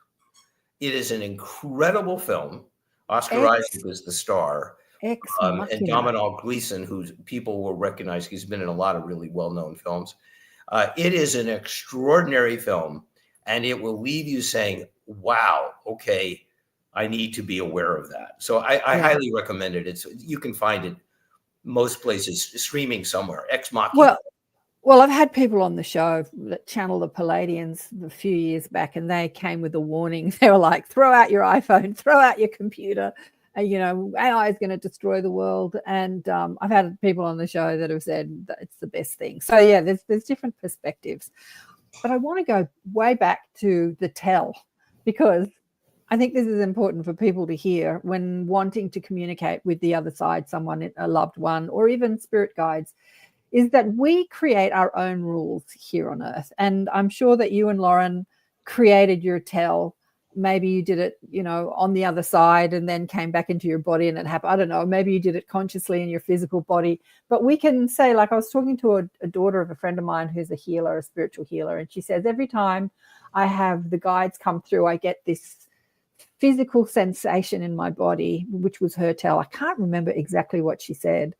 It is an incredible film. Oscar Isaac is the star, Ex and Machina. Domhnall Gleeson, who people will recognize. He's been in a lot of really well-known films. It is an extraordinary film, and it will leave you saying, wow, okay, I need to be aware of that. So I highly recommend it. You can find it most places, streaming somewhere. Ex Machina. Well, I've had people on the show that channel the Palladians a few years back, and they came with a warning. They were like, throw out your iPhone, throw out your computer. You know, AI is going to destroy the world. And I've had people on the show that have said that it's the best thing. So, yeah, there's different perspectives. But I want to go way back to the tell, because I think this is important for people to hear when wanting to communicate with the other side, someone, a loved one, or even spirit guides, is that we create our own rules here on Earth. And I'm sure that you and Lauren created your tell. Maybe you did it, you know, on the other side and then came back into your body and it happened. I don't know. Maybe you did it consciously in your physical body. But we can say, like I was talking to a daughter of a friend of mine who's a healer, a spiritual healer. And she says, every time I have the guides come through, I get this physical sensation in my body, which was her tell. I can't remember exactly what she said.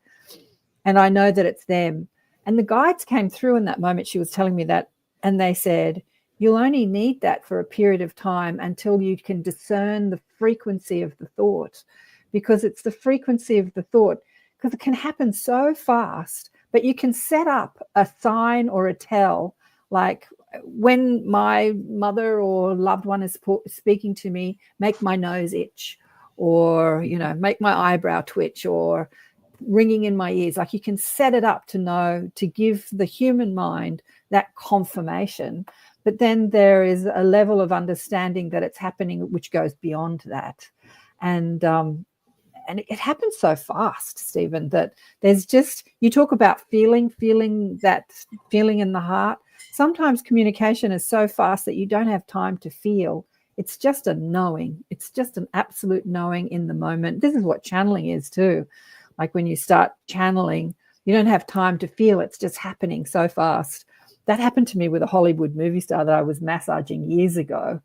And I know that it's them. And the guides came through in that moment. She was telling me that. And they said, you'll only need that for a period of time until you can discern the frequency of the thought, because it's the frequency of the thought, because it can happen so fast. But you can set up a sign or a tell, like when my mother or loved one is speaking to me, make my nose itch, or, you know, make my eyebrow twitch, or ringing in my ears. Like, you can set it up to know, to give the human mind that confirmation. But then there is a level of understanding that it's happening which goes beyond that. And it happens so fast, Stephen, that there's just, you talk about feeling that feeling in the heart. Sometimes communication is so fast that you don't have time to feel. It's just a knowing. It's just an absolute knowing in the moment. This is what channeling is too. Like when you start channeling, you don't have time to feel. It's just happening so fast. That happened to me with a Hollywood movie star that I was massaging years ago.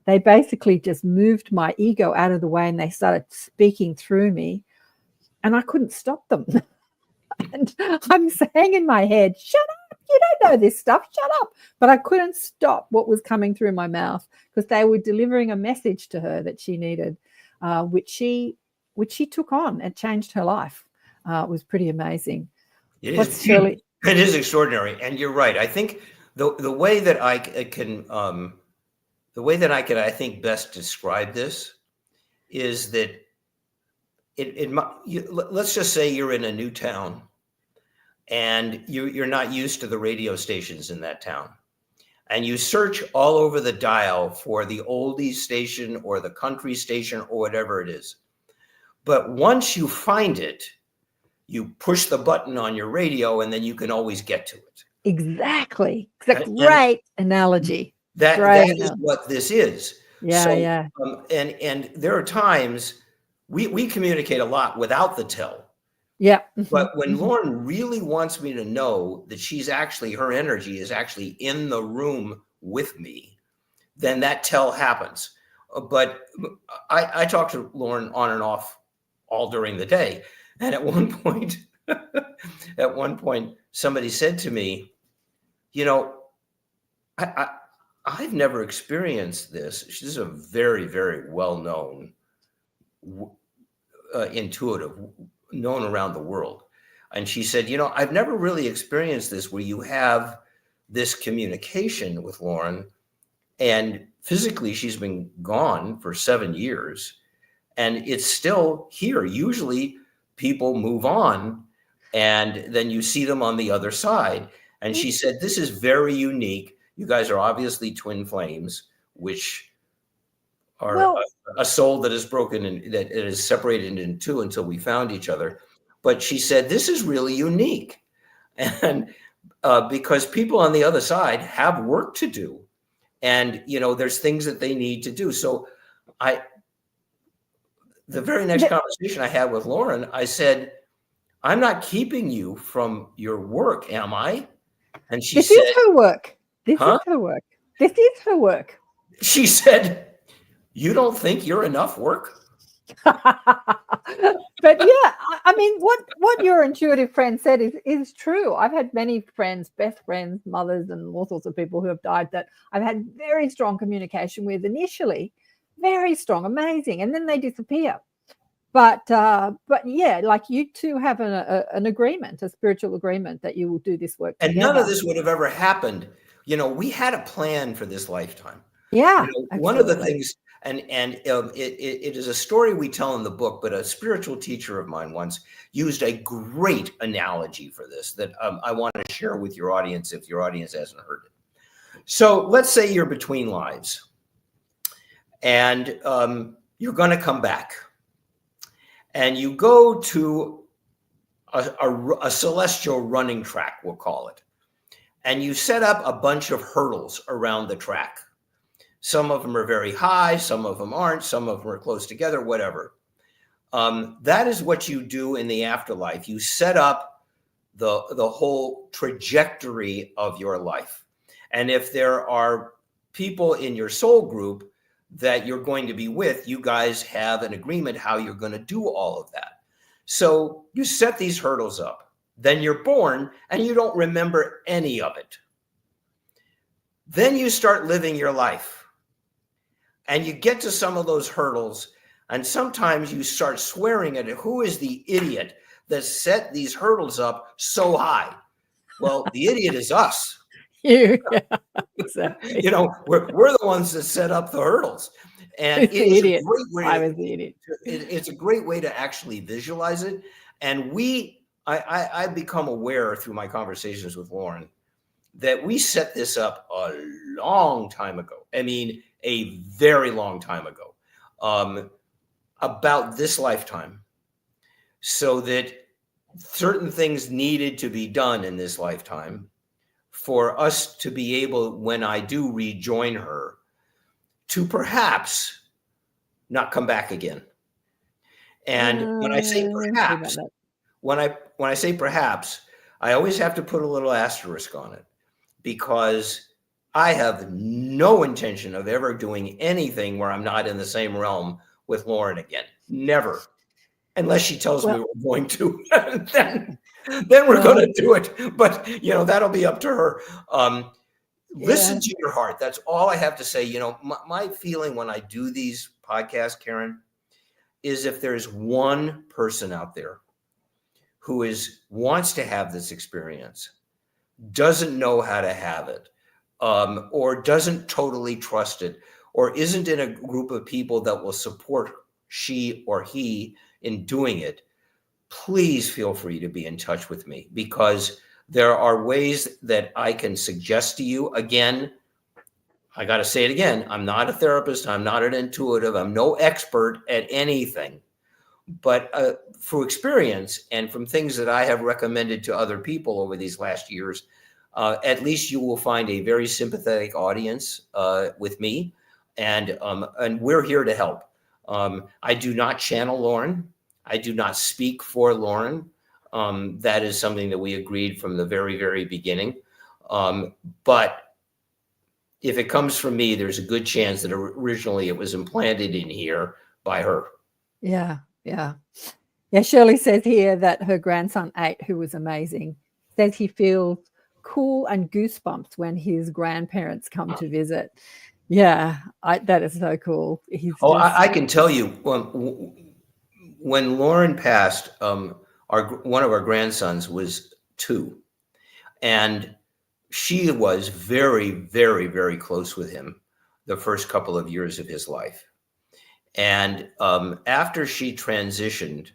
They basically just moved my ego out of the way and they started speaking through me, and I couldn't stop them. And I'm saying in my head, shut up, you don't know this stuff, shut up. But I couldn't stop what was coming through my mouth, because they were delivering a message to her that she needed, which she took on. It changed her life. It was pretty amazing. It is extraordinary, and you're right. I think the way that I can I think best describe this is that let's just say you're in a new town, and you're not used to the radio stations in that town, and you search all over the dial for the oldies station or the country station or whatever it is. But once you find it, you push the button on your radio, and then you can always get to it. Exactly. It's a great analogy. That is what this is. Yeah, so, yeah. And there are times we communicate a lot without the tell. Yeah. But when Lauren really wants me to know that her energy is actually in the room with me, then that tell happens. But I talk to Lauren on and off all during the day. And at one point, somebody said to me, I've never experienced this. She's a very, very well-known intuitive, known around the world. And she said, I've never really experienced this where you have this communication with Lauren, and physically she's been gone for 7 years and it's still here. Usually people move on and then you see them on the other side. And she said, this is very unique. You guys are obviously twin flames, which are a soul that is broken and that it is separated in two until we found each other. But she said, this is really unique. And because people on the other side have work to do. And, there's things that they need to do. So the very next conversation I had with Lauren, I said, I'm not keeping you from your work, am I? And she said, this is her work. This huh? is her work. This is her work. She said, you don't think you're enough work? But yeah, I mean, what your intuitive friend said is true. I've had many friends, best friends, mothers, and all sorts of people who have died that I've had very strong communication with initially, very strong, amazing, and then they disappear. But yeah, like you two have an agreement, a spiritual agreement that you will do this work and together. none of this would have ever happened. We had a plan for this lifetime. Yeah, one of the things. And it is a story we tell in the book, but a spiritual teacher of mine once used a great analogy for this that I want to share with your audience if your audience hasn't heard it. So let's say you're between lives and you're going to come back and you go to a celestial running track, we'll call it, and you set up a bunch of hurdles around the track. Some of them are very high, some of them aren't, some of them are close together, whatever. That is what you do in the afterlife. You set up the whole trajectory of your life. And if there are people in your soul group that you're going to be with, you guys have an agreement how you're going to do all of that. So you set these hurdles up. Then you're born and you don't remember any of it. Then you start living your life. And you get to some of those hurdles, and sometimes you start swearing at it. Who is the idiot that set these hurdles up so high? Well, the idiot is us. Yeah, exactly. We're the ones that set up the hurdles. And it's a great way. I was the idiot. It's a great way to actually visualize it. And I've become aware through my conversations with Lauren that we set this up a long time ago. I mean, a very long time ago, about this lifetime, so that certain things needed to be done in this lifetime for us to be able, when I do rejoin her, to perhaps not come back again. And when I say perhaps, when I say perhaps, I always have to put a little asterisk on it, because I have no intention of ever doing anything where I'm not in the same realm with Lauren again. Never. Unless she tells me we're going to. then we're going to do it. But, that'll be up to her. Listen to your heart. That's all I have to say. My feeling when I do these podcasts, Karen, is if there's one person out there who wants to have this experience, doesn't know how to have it, or doesn't totally trust it, or isn't in a group of people that will support she or he in doing it, please feel free to be in touch with me, because there are ways that I can suggest to you. Again, I got to say it again. I'm not a therapist. I'm not an intuitive. I'm no expert at anything. But through experience and from things that I have recommended to other people over these last years, at least you will find a very sympathetic audience with me, and we're here to help. I do not channel Lauren. I do not speak for Lauren. That is something that we agreed from the very, very beginning. But if it comes from me, there's a good chance that originally it was implanted in here by her. Yeah, yeah. Yeah, Shirley says here that her grandson 8, who was amazing, says he feels cool and goosebumps when his grandparents come to visit. Yeah, that is so cool. He's I can tell you, when Lauren passed, one of our grandsons was 2, and she was very, very, very close with him the first couple of years of his life. And after she transitioned,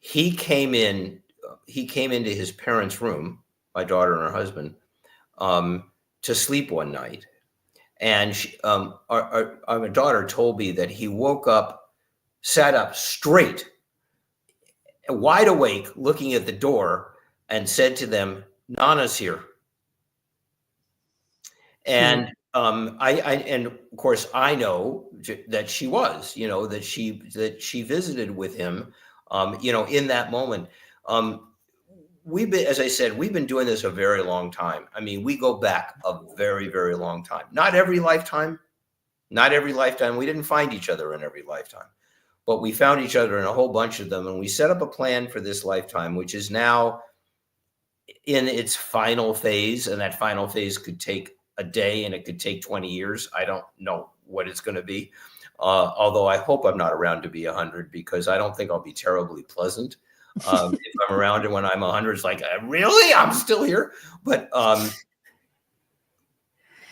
he came into his parents' room, my daughter and her husband, to sleep one night. And our daughter told me that he woke up, sat up straight, wide awake, looking at the door, and said to them, "Nana's here." And and of course I know that she was, that she visited with him, in that moment. We've been, as I said, we've been doing this a very long time. I mean, we go back a very, very long time. Not every lifetime. We didn't find each other in every lifetime, but we found each other in a whole bunch of them. And we set up a plan for this lifetime, which is now in its final phase. And that final phase could take a day and it could take 20 years. I don't know what it's going to be. Although I hope I'm not around to be 100, because I don't think I'll be terribly pleasant. If I'm around and when I'm 100, it's like, really? I'm still here. But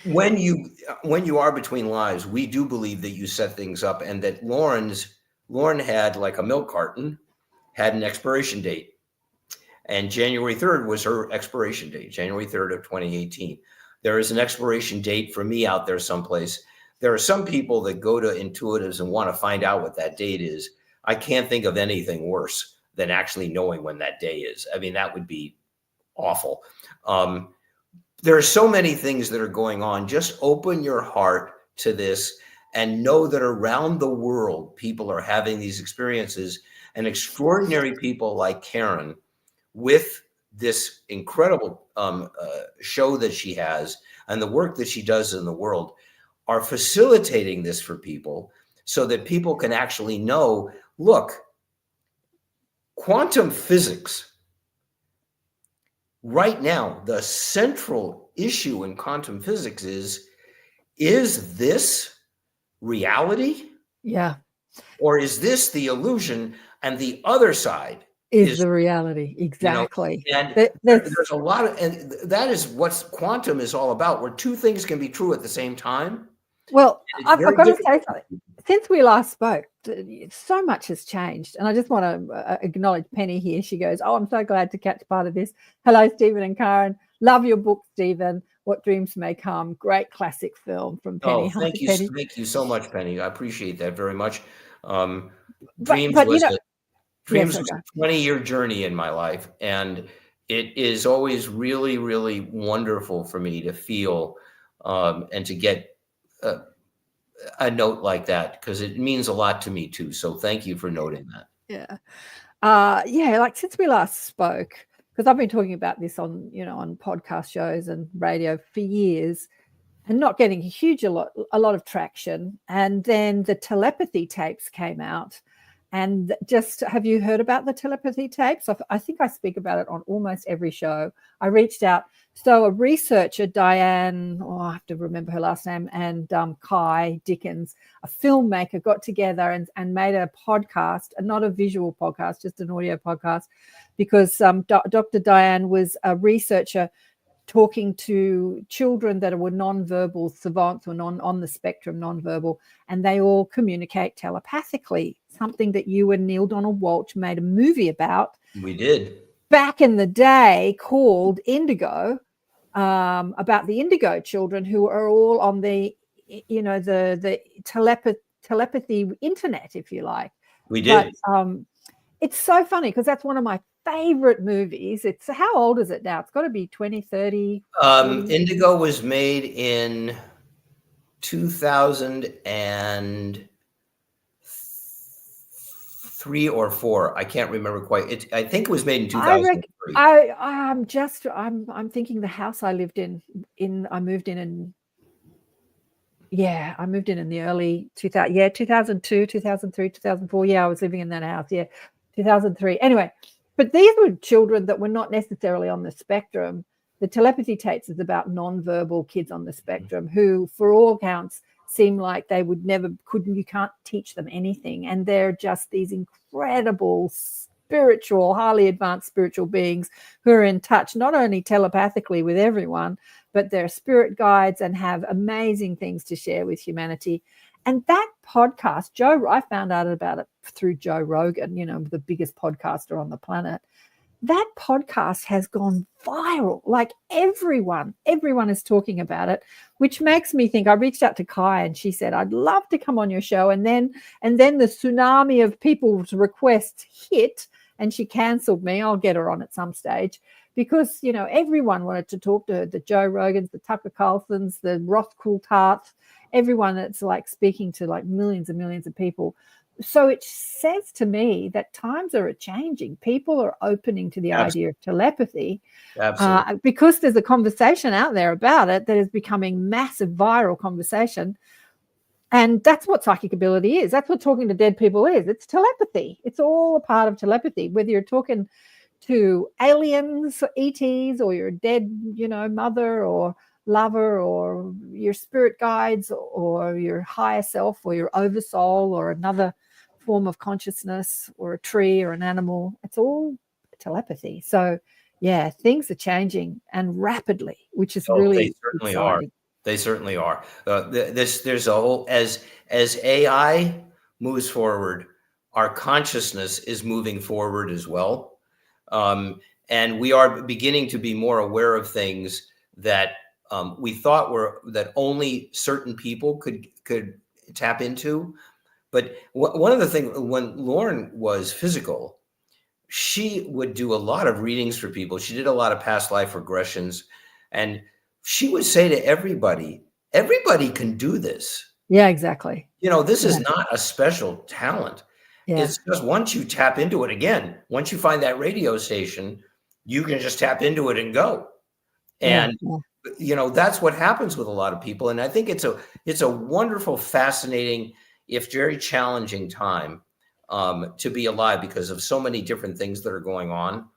when you are between lives, we do believe that you set things up, and that Lauren had, like a milk carton, had an expiration date. And January 3rd was her expiration date, January 3rd of 2018. There is an expiration date for me out there someplace. There are some people that go to intuitives and want to find out what that date is. I can't think of anything worse than actually knowing when that day is. I mean, that would be awful. There are so many things that are going on. Just open your heart to this and know that around the world, people are having these experiences, and extraordinary people like Karen, with this incredible show that she has and the work that she does in the world, are facilitating this for people so that people can actually know, look, quantum physics, right now, the central issue in quantum physics is this reality? Yeah. Or is this the illusion, and the other side is the reality? Exactly. And there's a lot of, and that is what quantum is all about, where two things can be true at the same time. Well, I've got to say something. Since we last spoke, so much has changed. And I just want to acknowledge Penny here. She goes, "Oh, I'm so glad to catch part of this. Hello, Stephen and Karen. Love your book, Stephen. What Dreams May Come." Great classic film from Penny. Oh, thank you. Penny. Thank you so much, Penny. I appreciate that very much. Dreams was a 20-year journey in my life. And it is always really, really wonderful for me to feel and to get a note like that, because it means a lot to me too. So thank you for noting that. Yeah. Like since we last spoke, because I've been talking about this on podcast shows and radio for years and not getting a lot of traction. And then the telepathy tapes came out. And just, have you heard about the telepathy tapes? I think I speak about it on almost every show. I reached out. So a researcher, Diane, I have to remember her last name, and Kai Dickens, a filmmaker, got together and made a podcast, not a visual podcast, just an audio podcast, because Dr. Diane was a researcher talking to children that were non-verbal savants, or on the spectrum, non-verbal, and they all communicate telepathically, something that you and Neil Donald Walsh made a movie about. We did. Back in the day, called Indigo, about the Indigo children who are all on the telepathy internet, if you like. We did. But, it's so funny because that's one of my favorite movies. It's, how old is it now? It's got to be 20, 30. Indigo was made in 2003. 3 or 4. I can't remember quite. I think it was made in I 2003. I'm thinking the house I lived in I moved in the early 2002, 2003, 2004. Yeah, I was living in that house. Yeah, 2003. Anyway, but these were children that were not necessarily on the spectrum. The telepathy tapes is about non-verbal kids on the spectrum who, for all accounts, seem like they would you can't teach them anything. And they're just these incredible spiritual, highly advanced spiritual beings who are in touch, not only telepathically with everyone, but they're spirit guides and have amazing things to share with humanity. And that podcast, I found out about it through Joe Rogan, the biggest podcaster on the planet. That podcast has gone viral. Like everyone is talking about it, which makes me think. I reached out to Kai and she said, I'd love to come on your show. And then the tsunami of people's requests hit and she canceled me. I'll get her on at some stage because, everyone wanted to talk to her, the Joe Rogans, the Tucker Carlsons, the Ross Coultharts, everyone that's like speaking to like millions and millions of people. So it says to me that times are changing. People are opening to the idea of telepathy. Absolutely. Because there's a conversation out there about it that is becoming massive viral conversation. And that's what psychic ability is. That's what talking to dead people is. It's telepathy. It's all a part of telepathy, whether you're talking to aliens, ETs, or your dead, mother or lover or your spirit guides or your higher self or your oversoul or another form of consciousness or a tree or an animal. It's all telepathy. So yeah, things are changing and rapidly, which is really they certainly exciting. They certainly are. There's a whole, as AI moves forward, our consciousness is moving forward as well. And we are beginning to be more aware of things that we thought that only certain people could tap into. But one of the things, when Lauren was physical, she would do a lot of readings for people. She did a lot of past life regressions, and she would say to everybody can do this. Yeah, exactly. This is not a special talent. Yeah. It's just once you tap into it again, once you find that radio station, you can just tap into it and go. And that's what happens with a lot of people. And I think it's a wonderful, fascinating, if very challenging time to be alive because of so many different things that are going on.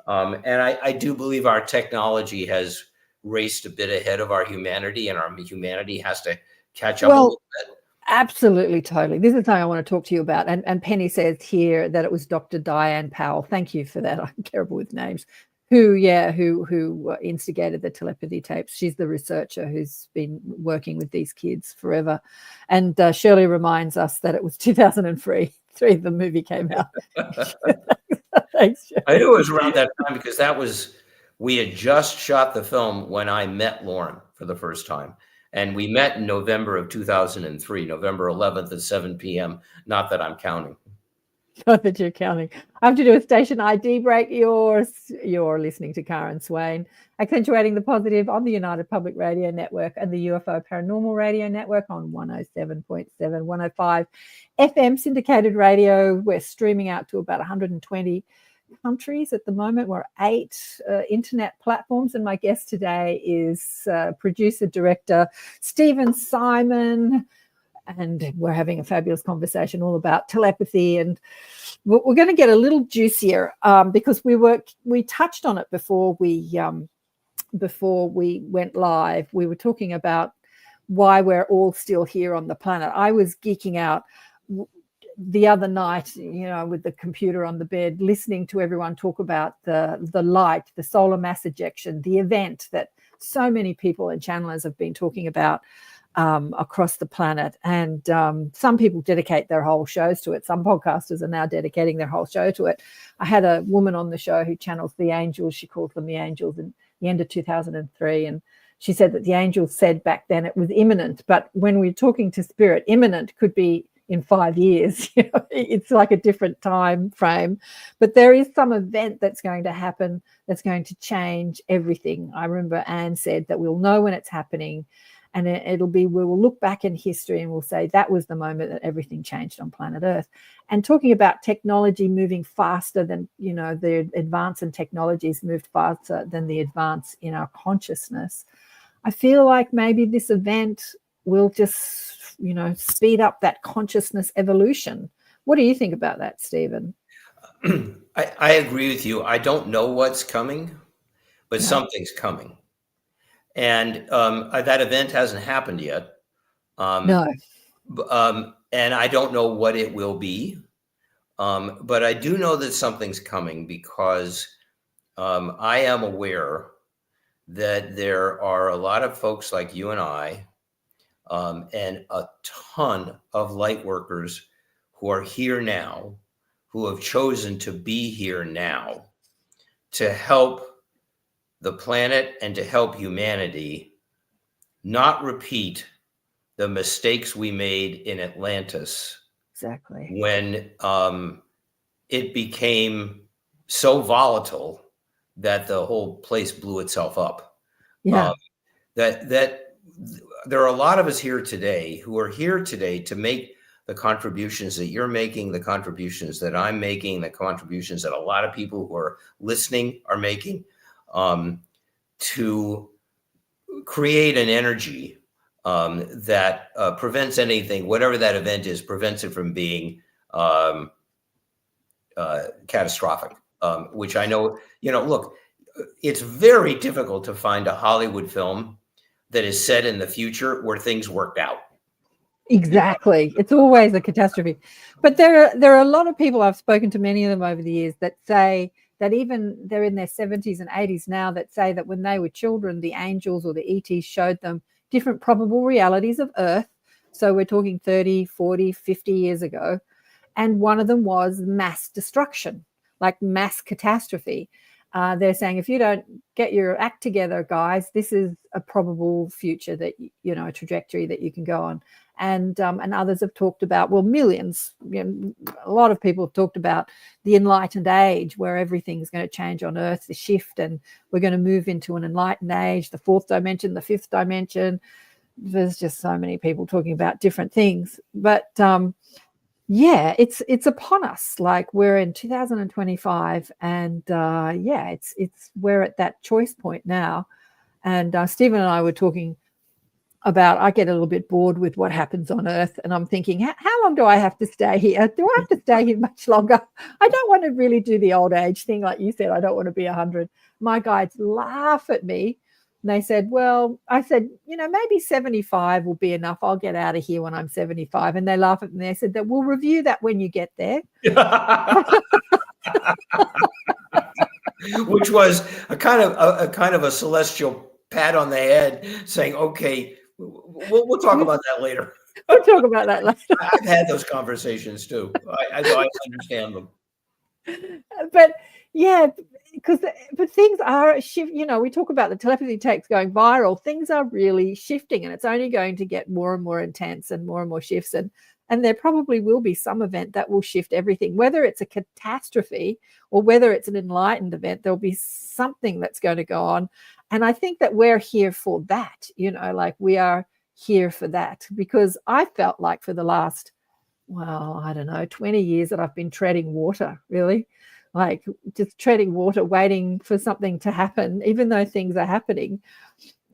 And I do believe our technology has raced a bit ahead of our humanity, and our humanity has to catch up a little bit. Absolutely, totally. This is something I want to talk to you about. And Penny says here that it was Dr. Diane Powell. Thank you for that. I'm terrible with names. Who instigated the telepathy tapes. She's the researcher who's been working with these kids forever. And Shirley reminds us that it was 2003. The movie came out. Thanks, Shirley. I knew it was around that time because we had just shot the film when I met Lauren for the first time. And we met in November of 2003, November 11th at 7 p.m. Not that I'm counting. Not that you're counting. I have to do a station ID break. You're listening to Karen Swain, accentuating the positive on the United Public Radio Network and the UFO Paranormal Radio Network on 107.7, 105 FM syndicated radio. We're streaming out to about 120 countries at the moment. We're 8 internet platforms, and my guest today is producer director Stephen Simon. And we're having a fabulous conversation all about telepathy, and we're going to get a little juicier because we touched on it before we went live. We were talking about why we're all still here on the planet. I was geeking out the other night, with the computer on the bed, listening to everyone talk about the light, the solar mass ejection, the event that so many people and channelers have been talking about across the planet. And some people dedicate their whole shows to it. Some podcasters are now dedicating their whole show to it. I had a woman on the show who channels the angels. She calls them the angels in the end of 2003. And she said that the angels said back then it was imminent. But when we're talking to spirit, imminent could be in 5 years. It's like a different time frame. But there is some event that's going to happen that's going to change everything. I remember Anne said that we'll know when it's happening. And it'll be, we will look back in history and we'll say that was the moment that everything changed on planet Earth. And talking about technology moving faster than, you know, the advance in technologies moved faster than the advance in our consciousness. I feel like maybe this event will just, you know, speed up that consciousness evolution. What do you think about that, Stephen? I agree with you. I don't know what's coming, but No. something's coming. And that event hasn't happened yet. No. And I don't know what it will be. But I do know that something's coming because I am aware that there are a lot of folks like you and I, and a ton of light workers who are here now, who have chosen to be here now to help the planet and to help humanity not repeat the mistakes we made in Atlantis. Exactly. When it became so volatile that the whole place blew itself up. Yeah. That there are a lot of us here today who are here today to make the contributions that you're making, the contributions that I'm making, the contributions that a lot of people who are listening are making, to create an energy that prevents anything, whatever that event is, prevents it from being catastrophic, which I know, you know, look, it's very difficult to find a Hollywood film that is set in the future where things worked out. Exactly. It's always a catastrophe. But there are a lot of people, I've spoken to many of them over the years, that say that even they're in their 70s and 80s now, that say that when they were children, the angels or the ETs showed them different probable realities of Earth. So we're talking 30, 40, 50 years ago. And one of them was mass destruction, like mass catastrophe. They're saying, if you don't get your act together, guys, this is a probable future that, you know, a trajectory that you can go on. And others have talked about, well, millions, you know, a lot of people have talked about the enlightened age, where everything's going to change on Earth, the shift, and we're going to move into an enlightened age, the fourth dimension, the fifth dimension. There's just so many people talking about different things. But yeah, it's upon us. Like, we're in 2025, and yeah, it's we're at that choice point now. And Stephen and I were talking about, I get a little bit bored with what happens on Earth, and I'm thinking, how long do I have to stay here? Do I have to stay here much longer? I don't want to really do the old age thing, like you said. I don't want to be 100. My guides laugh at me. And they said, well, I said, you know, maybe 75 will be enough. I'll get out of here when I'm 75. And they laugh at me. They said that we'll review that when you get there. Which was a kind of a celestial pat on the head, saying, okay, we'll talk about that later. We'll talk about that later. I've had those conversations too. I understand them. But yeah, but things are shift. You know, we talk about the telepathy tapes going viral. Things are really shifting, and it's only going to get more and more intense and more shifts. And there probably will be some event that will shift everything, whether it's a catastrophe or whether it's an enlightened event. There'll be something that's going to go on. And I think that we're here for that, you know, like we are here for that, because I felt like for the last, well, I don't know, 20 years that I've been treading water, really, like just treading water, waiting for something to happen, even though things are happening.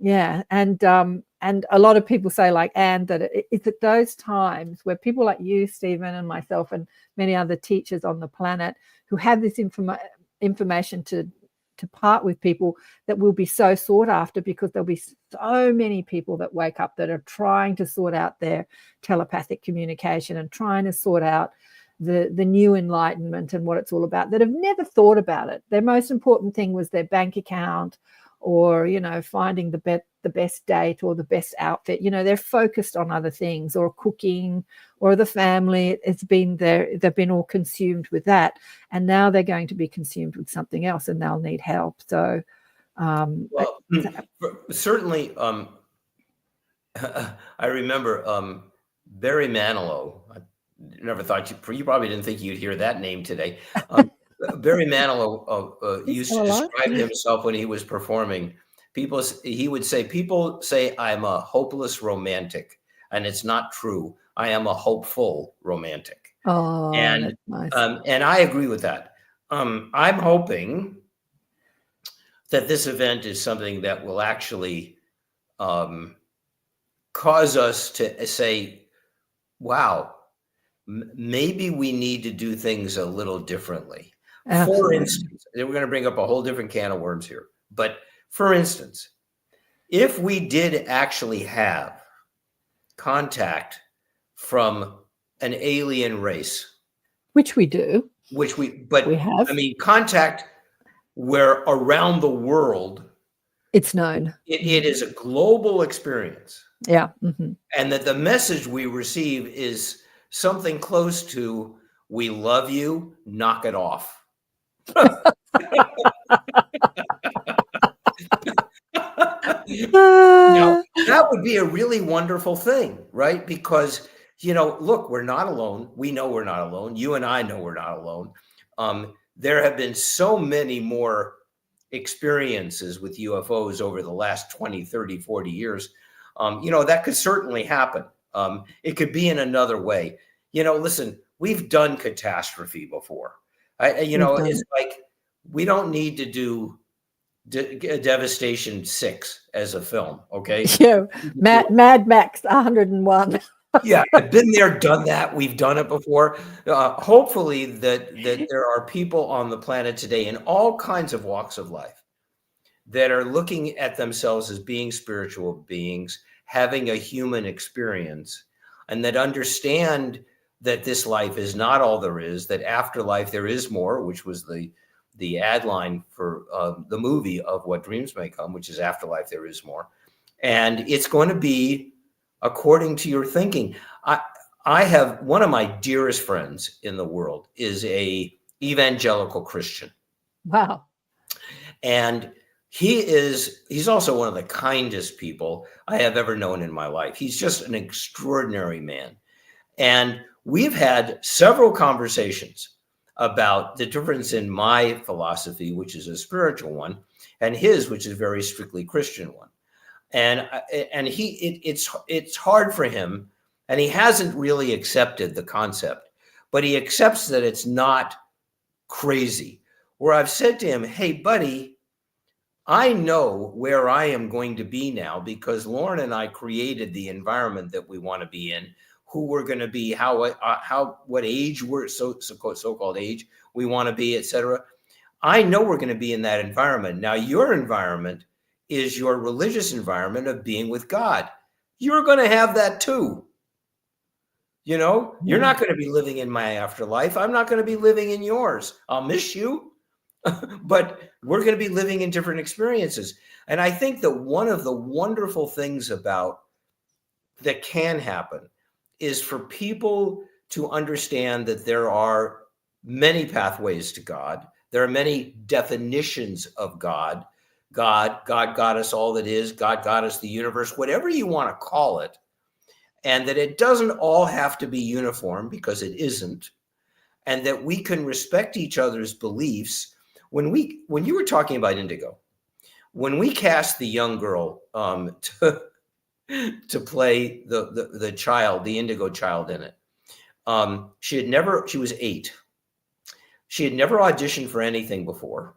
Yeah. And a lot of people say, like Anne, that it's at those times where people like you, Stephen, and myself, and many other teachers on the planet who have this information to part with people, that will be so sought after, because there'll be so many people that wake up that are trying to sort out their telepathic communication and trying to sort out the new enlightenment and what it's all about, that have never thought about it. Their most important thing was their bank account, or, you know, finding the best date or the best outfit. You know, they're focused on other things, or cooking, or the family. It's been there. They've been all consumed with that, and now they're going to be consumed with something else, and they'll need help. So, well, certainly, I remember Barry Manilow. I never thought you probably didn't think you'd hear that name today. Barry Manilow used to describe himself when he was performing He would say, people say I'm a hopeless romantic, and it's not true. I am a hopeful romantic. Oh, And that's nice. and I agree with that. I'm hoping that this event is something that will actually cause us to say, wow, maybe we need to do things a little differently. Absolutely. For instance, we're going to bring up a whole different can of worms here. But for instance, if we did actually have contact from an alien race, Which we do. but We have. I mean, contact where around the world, It's known. it is a global experience. Yeah. Mm-hmm. And that the message we receive is something close to, we love you, knock it off. Now, that would be a really wonderful thing, right? Because, look, we're not alone. We know we're not alone. You and I know we're not alone. There have been so many more experiences with UFOs over the last 20, 30, 40 years. That could certainly happen. It could be in another way. Listen, we've done catastrophe before. It's like, we don't need to do Devastation 6 as a film, okay? Yeah, Mad Max 101. Yeah, I've been there, done that. We've done it before. Hopefully that there are people on the planet today in all kinds of walks of life that are looking at themselves as being spiritual beings, having a human experience, and that understand that this life is not all there is, that afterlife there is more, which was the ad line for the movie of What Dreams May Come, which is Afterlife there is more. And it's going to be according to your thinking. I have one of my dearest friends in the world is a evangelical Christian. Wow. And he's also one of the kindest people I have ever known in my life. He's just an extraordinary man. And we've had several conversations about the difference in my philosophy, which is a spiritual one, and his, which is a very strictly Christian one. And it's hard for him, and he hasn't really accepted the concept, but he accepts that it's not crazy. Where I've said to him, hey, buddy, I know where I am going to be now because Lauren and I created the environment that we want to be in, who we're going to be, what age we're so-called age we want to be, etc. I know we're going to be in that environment. Now, your environment is your religious environment of being with God. You're going to have that too. You're not going to be living in my afterlife. I'm not going to be living in yours. I'll miss you, but we're going to be living in different experiences. And I think that one of the wonderful things that can happen is for people to understand that there are many pathways to God. There are many definitions of God. God got us all that is. God got us the universe, whatever you want to call it. And that it doesn't all have to be uniform, because it isn't. And that we can respect each other's beliefs. When you were talking about indigo, when we cast the young girl to play the child, the indigo child in it, she was 8. She had never auditioned for anything before.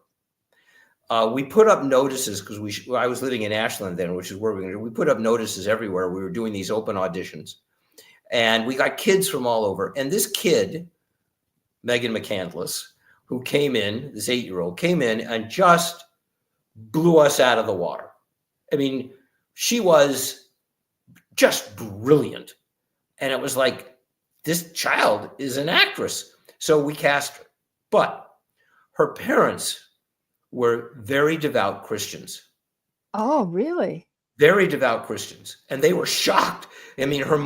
We put up notices because I was living in Ashland then, which is where we put up notices everywhere. We were doing these open auditions, and we got kids from all over. And this kid, Megan McCandless, who came in, this 8-year-old came in and just blew us out of the water. I mean, she was just brilliant. And it was like, this child is an actress. So we cast her. But her parents were very devout Christians. Oh, really? Very devout Christians. And they were shocked. I mean, her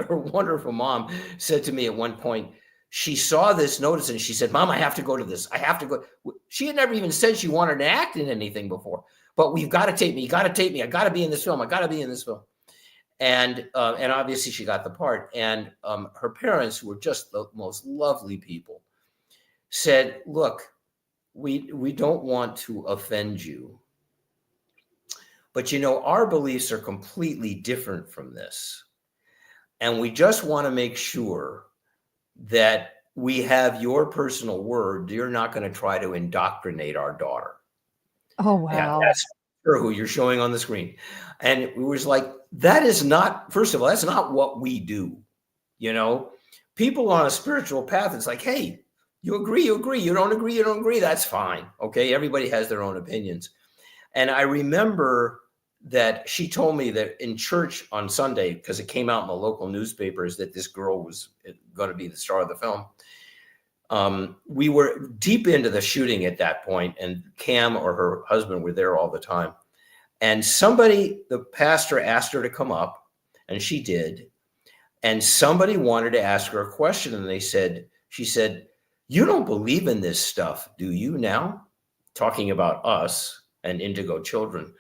wonderful mom said to me at one point, she saw this notice and she said, Mom, I have to go to this. I have to go. She had never even said she wanted to act in anything before. But we've got to tape me. You got to tape me. I got to be in this film. I got to be in this film. And obviously she got the part. And her parents, who were just the most lovely people, said, look, we don't want to offend you, But, our beliefs are completely different from this. And we just want to make sure that we have your personal word. You're not going to try to indoctrinate our daughter. Oh, Yeah, wow. that's her who you're showing on the screen. And it was like, that is not, first of all, that's not what we do. People on a spiritual path, it's like, hey, you agree, you agree. You don't agree, you don't agree. That's fine. Okay. Everybody has their own opinions. And I remember that she told me that in church on Sunday, because it came out in the local newspapers that this girl was going to be the star of the film. We were deep into the shooting at that point, and Cam or her husband were there all the time. And the pastor asked her to come up, and she did. And somebody wanted to ask her a question, and she said, "You don't believe in this stuff, do you now?" Talking about us and indigo children.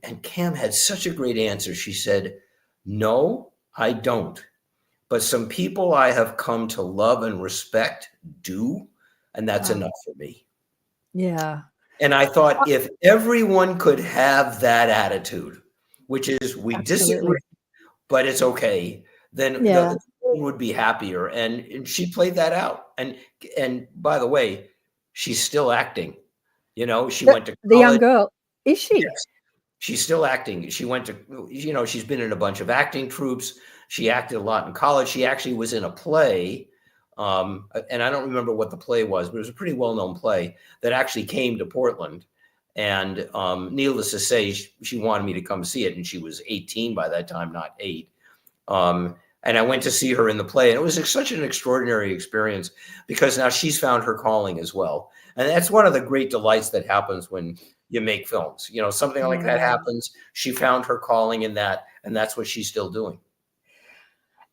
And Cam had such a great answer. She said, "No, I don't. But some people I have come to love and respect do, and that's enough for me." Yeah. And I thought, if everyone could have that attitude, which is we disagree, but it's okay, then the world would be happier. And she played that out. And by the way, she's still acting. She went to college. The young girl, is she? Yes. She's still acting. She went to, she's been in a bunch of acting troupes. She acted a lot in college. She actually was in a play. And I don't remember what the play was, but it was a pretty well-known play that actually came to Portland. And needless to say, she wanted me to come see it. And she was 18 by that time, not 8. And I went to see her in the play. And it was such an extraordinary experience because now she's found her calling as well. And that's one of the great delights that happens when you make films. Something like that happens. She found her calling in that, and that's what she's still doing.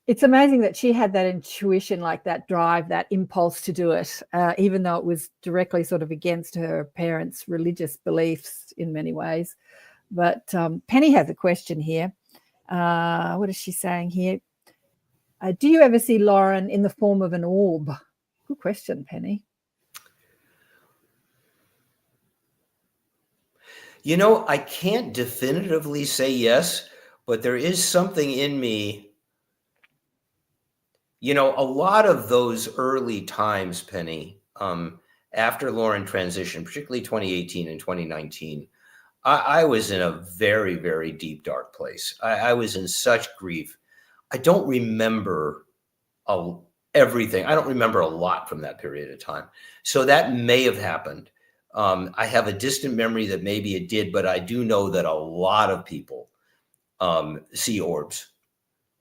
It's amazing that she had that intuition, like that drive, that impulse to do it, even though it was directly sort of against her parents' religious beliefs in many ways. But Penny has a question here. What is she saying here? Do you ever see Lauren in the form of an orb? Good question, Penny. I can't definitively say yes, but there is something in me. A lot of those early times, Penny, after Lauren transitioned, particularly 2018 and 2019, I was in a very, very deep, dark place. I was in such grief. I don't remember everything. I don't remember a lot from that period of time. So that may have happened. I have a distant memory that maybe it did, but I do know that a lot of people see orbs,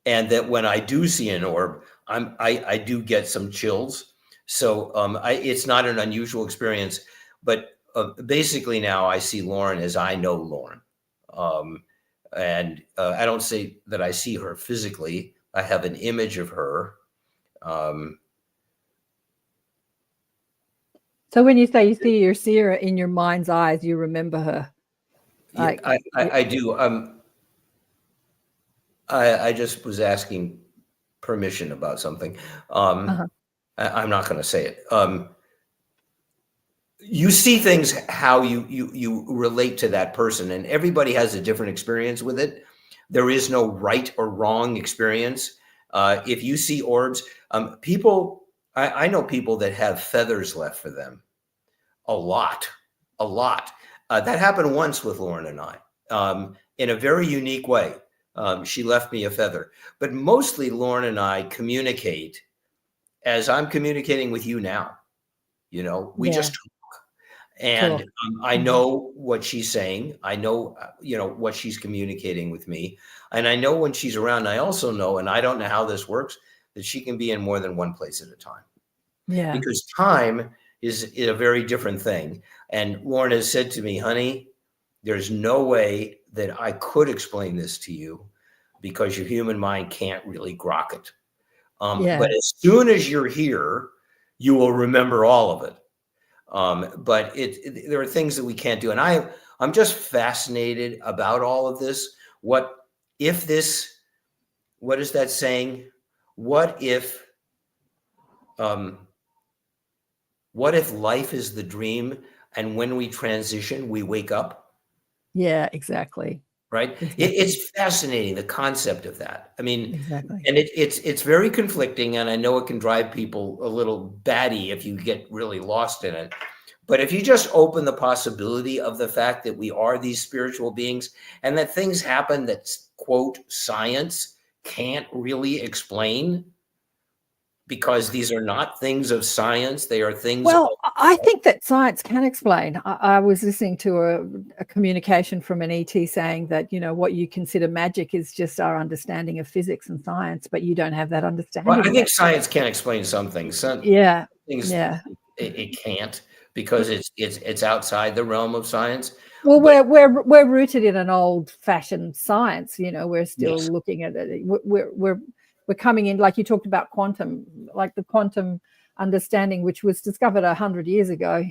and that when I do see an orb, I do get some chills. So it's not an unusual experience, but basically now I see Lauren as I know Lauren, and I don't say that I see her physically. I have an image of her. So when you say you see her in your mind's eyes, you remember her? Like, yeah, I do. I just was asking permission about something. I'm not going to say it. You see things how you relate to that person, and everybody has a different experience with it. There is no right or wrong experience. If you see orbs, I know people that have feathers left for them. A lot. That happened once with Lauren and I, in a very unique way. She left me a feather. But mostly Lauren and I communicate as I'm communicating with you now. We just talk. And I know what she's saying. I know, what she's communicating with me. And I know when she's around. I also know, and I don't know how this works, that she can be in more than one place at a time. Yeah. Because time is a very different thing. And Lauren has said to me, honey, there's no way that I could explain this to you because your human mind can't really grok it. But as soon as you're here, you will remember all of it. But there are things that we can't do. And I'm just fascinated about all of this. What is that saying? What if life is the dream and when we transition, we wake up? Yeah, exactly. right? Exactly. It's fascinating, the concept of that. I mean, Exactly. and it's very conflicting, and I know it can drive people a little batty if you get really lost in it. But if you just open the possibility of the fact that we are these spiritual beings and that things happen that, quote, science can't really explain, because these are not things of science, they are things Well, of, I think that science can explain. I was listening to a communication from an ET saying that, you know, what you consider magic is just our understanding of physics and science, but you don't have that understanding well, I think yet. science can explain some things. Some Yeah, things yeah. it can't, because it's outside the realm of science. Well, But we're rooted in an old-fashioned science. You know, we're still yes, looking at it. We're coming in, like you talked about quantum, like the quantum understanding, which was discovered 100 years ago,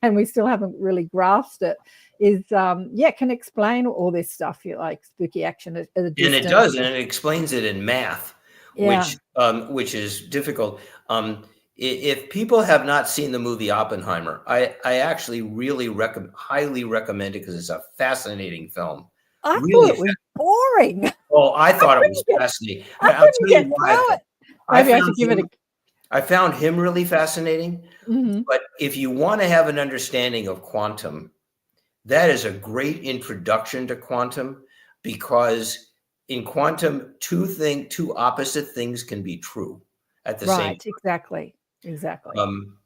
and we still haven't really grasped it. Is can explain all this stuff. You like spooky action at a and distance. it does, and it explains it in math, Yeah. which is difficult. If people have not seen the movie Oppenheimer, I actually really highly recommend it, because it's a fascinating film. I Really, thought it was boring. oh, I thought it was couldn't get- fascinating. I I'll couldn't tell you get why. through it. I Maybe I found should give it a. I found him really fascinating. Mhm. But if you want to have an understanding of quantum, that is a great introduction to quantum, because in quantum, two opposite things can be true at the same Right, exactly. Exactly. time.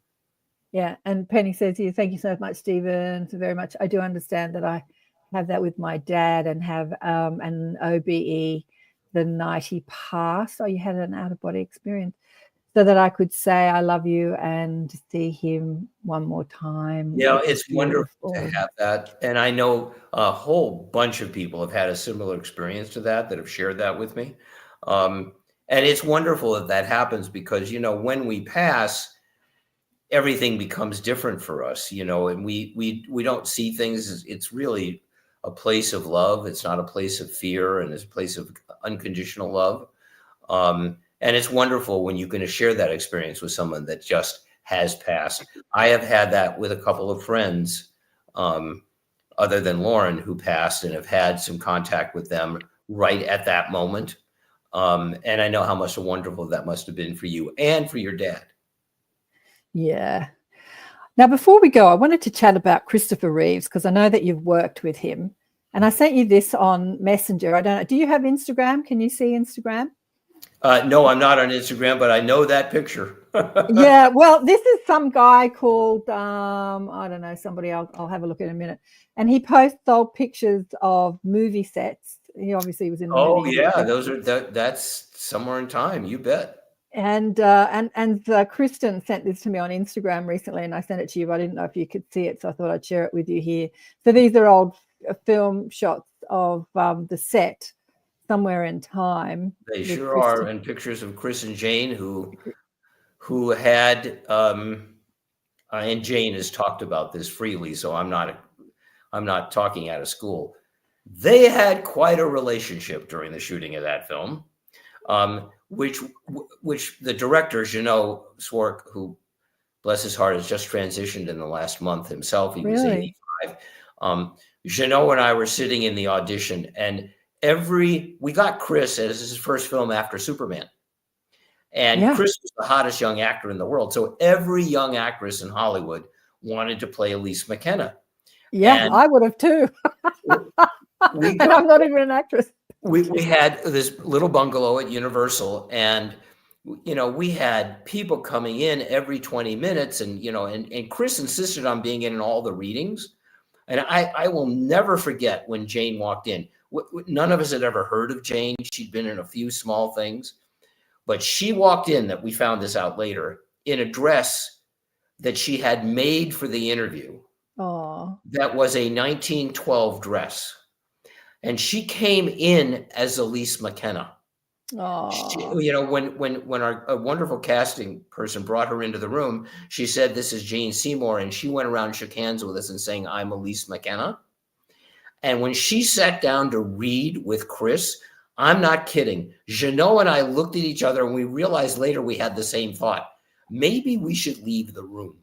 Yeah, and Penny says here, thank you so much, Stephen, so very much. I do understand that I have that with my dad and have an OBE the night he passed. Oh, you had an out-of-body experience. So that I could say I love you and see him one more time. Yeah, which is it's wonderful to beautiful. have that. And I know a whole bunch of people have had a similar experience to that have shared that with me. And it's wonderful that that happens, because, you know, when we pass, everything becomes different for us, you know, and we don't see things as, it's really a place of love. It's not a place of fear, and it's a place of unconditional love. And it's wonderful when you can share that experience with someone that just has passed. I have had that with a couple of friends, other than Lauren, who passed, and have had some contact with them right at that moment. And I know how much wonderful that must have been for you and for your dad. Yeah. Now, before we go, I wanted to chat about Christopher Reeves, because I know that you've worked with him. And I sent you this on Messenger. I don't know. Do you have Instagram? Can you see Instagram? No, I'm not on Instagram, but I know that picture. Yeah. Well, this is some guy called, I don't know, somebody I'll have a look at in a minute. And he posts old pictures of movie sets. He obviously was in the Oh movie. yeah, that's Somewhere in Time. You bet. And Kristen sent this to me on Instagram recently, and I sent it to you, but I didn't know if you could see it, so I thought I'd share it with you here. So these are old film shots of the set Somewhere in Time. They sure are, and pictures of Chris and Jane, who had and Jane has talked about this freely, so I'm not talking out of school. They had quite a relationship during the shooting of that film, which the director, Swark, who, bless his heart, has just transitioned in the last month himself. He was 85. Jeannot and I were sitting in the audition, and we got Chris as his first film after Superman. And Chris was the hottest young actor in the world. So every young actress in Hollywood wanted to play Elise McKenna. Yeah, and I would have too. And I'm not even an actress. We had this little bungalow at Universal, and we had people coming in every 20 minutes, and and Chris insisted on being in all the readings. And I will never forget when Jane walked in. None of us had ever heard of Jane. She'd been in a few small things, but she walked in, that we found this out later, in a dress that she had made for the interview. Oh. That was a 1912 dress. And she came in as Elise McKenna. Oh. When our wonderful casting person brought her into the room, she said, "This is Jane Seymour," and she went around and shook hands with us and saying, "I'm Elise McKenna." And when she sat down to read with Chris, I'm not kidding, Jeannot and I looked at each other, and we realized later we had the same thought. Maybe we should leave the room,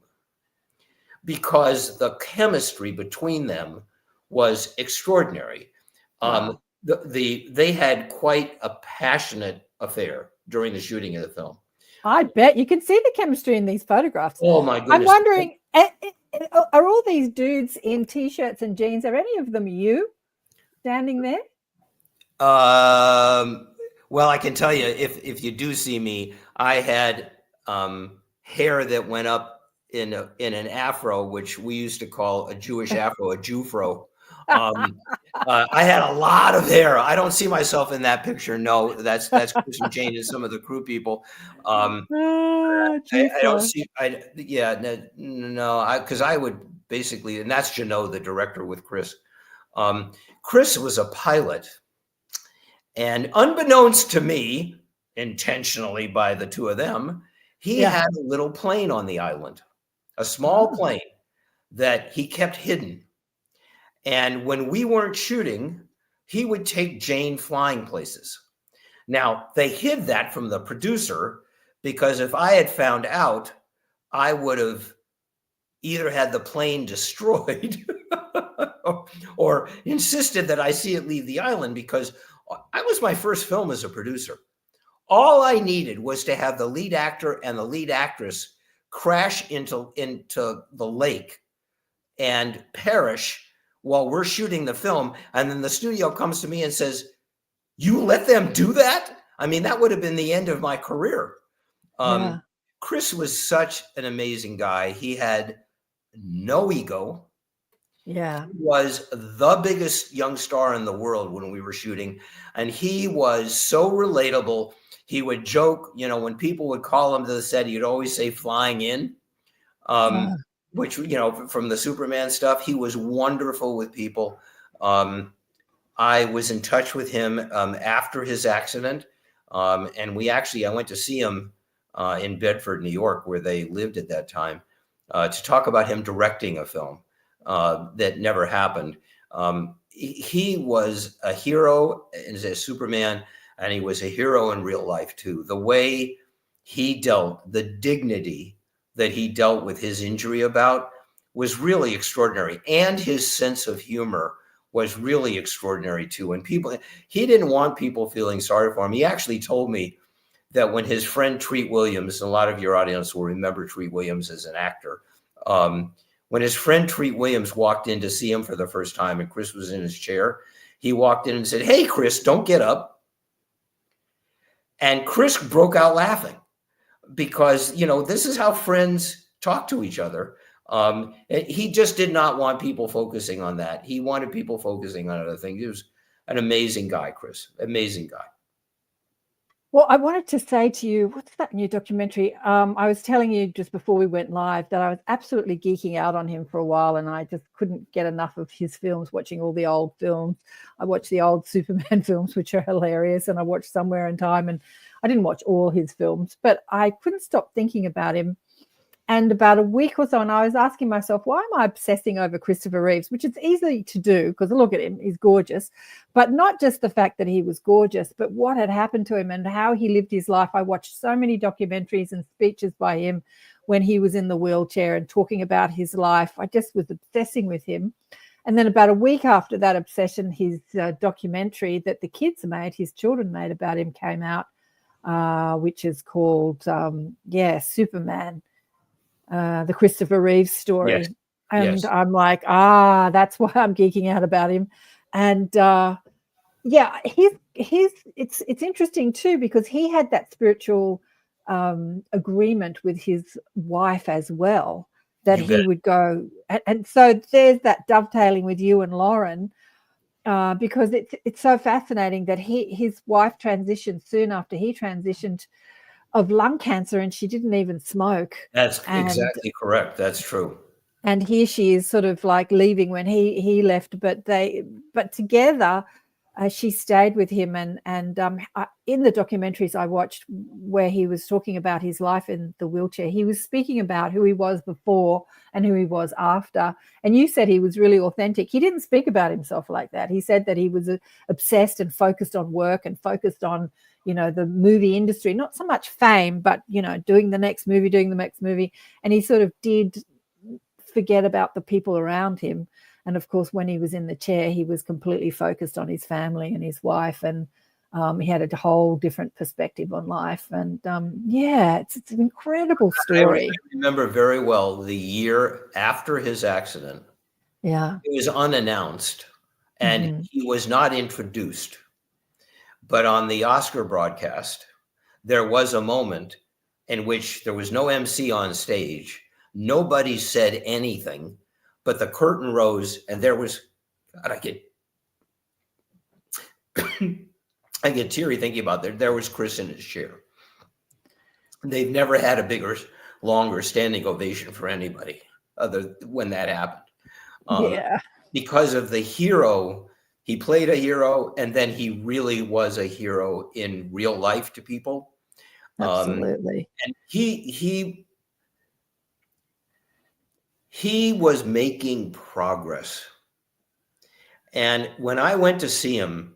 because the chemistry between them was extraordinary. Wow. They had quite a passionate affair during the shooting of the film. I bet you can see the chemistry in these photographs. Oh my goodness! I'm wondering, are all these dudes in t-shirts and jeans? Are any of them you standing there? Well, I can tell you, if you do see me, I had hair that went up in an afro, which we used to call a Jewish afro, a Jewfro. I had a lot of hair. I don't see myself in that picture. No, that's Chris and Jane and some of the crew people. I don't see. Because I would basically, and that's Janot, the director, with Chris. Chris was a pilot, and unbeknownst to me, intentionally by the two of them, he had a little plane on the island, a small plane that he kept hidden. And when we weren't shooting, he would take Jane flying places. Now, they hid that from the producer because if I had found out, I would have either had the plane destroyed or insisted that I see it leave the island, because that was my first film as a producer. All I needed was to have the lead actor and the lead actress crash into the lake and perish while we're shooting the film. And then the studio comes to me and says, "You let them do that?" I mean, that would have been the end of my career. Chris was such an amazing guy. He had no ego. Yeah. He was the biggest young star in the world when we were shooting. And he was so relatable. He would joke, when people would call him to the set, he'd always say "flying in," which, from the Superman stuff. He was wonderful with people. I was in touch with him after his accident. And I went to see him in Bedford, New York, where they lived at that time, to talk about him directing a film that never happened. He was a hero as a Superman, and he was a hero in real life too. The way he dealt, the dignity that he dealt with his injury about, was really extraordinary. And his sense of humor was really extraordinary too. And he didn't want people feeling sorry for him. He actually told me that when his friend Treat Williams, and a lot of your audience will remember Treat Williams as an actor, when his friend Treat Williams walked in to see him for the first time and Chris was in his chair, he walked in and said, "Hey, Chris, don't get up." And Chris broke out laughing because, this is how friends talk to each other. He just did not want people focusing on that. He wanted people focusing on other things. He was an amazing guy, Chris, amazing guy. Well, I wanted to say to you, what's that new documentary? I was telling you just before we went live that I was absolutely geeking out on him for a while, and I just couldn't get enough of his films, watching all the old films. I watched the old Superman films, which are hilarious, and I watched Somewhere in Time, and I didn't watch all his films, but I couldn't stop thinking about him. And about a week or so, and I was asking myself, why am I obsessing over Christopher Reeves? Which is easy to do because look at him, he's gorgeous. But not just the fact that he was gorgeous, but what had happened to him and how he lived his life. I watched so many documentaries and speeches by him when he was in the wheelchair and talking about his life. I just was obsessing with him. And then about a week after that obsession, his documentary that the kids made, his children made about him, came out, which is called, Superman. The Christopher Reeve story. Yes. And yes. I'm like, that's why I'm geeking out about him. And it's interesting too, because he had that spiritual agreement with his wife as well, that he would go. And so there's that dovetailing with you and Lauren, because it's so fascinating that his wife transitioned soon after he transitioned of lung cancer, and she didn't even smoke. That's exactly correct. That's true. And here she is, sort of like leaving when he left, but together she stayed with him. And in the documentaries I watched where he was talking about his life in the wheelchair, he was speaking about who he was before and who he was after. And you said he was really authentic. He didn't speak about himself like that. He said that he was obsessed and focused on work and focused on the movie industry, not so much fame, but, doing the next movie. And he sort of did forget about the people around him. And of course, when he was in the chair, he was completely focused on his family and his wife, and he had a whole different perspective on life. And yeah, it's an incredible story. I remember very well the year after his accident. Yeah. It was unannounced and he was not introduced. But on the Oscar broadcast, there was a moment in which there was no MC on stage. Nobody said anything, but the curtain rose and there was, God, I get teary thinking about that. There was Chris in his chair. They've never had a bigger, longer standing ovation for anybody other when that happened. Yeah. Because of the hero, he played a hero, and then he really was a hero in real life to people. Absolutely. And he was making progress. And when I went to see him,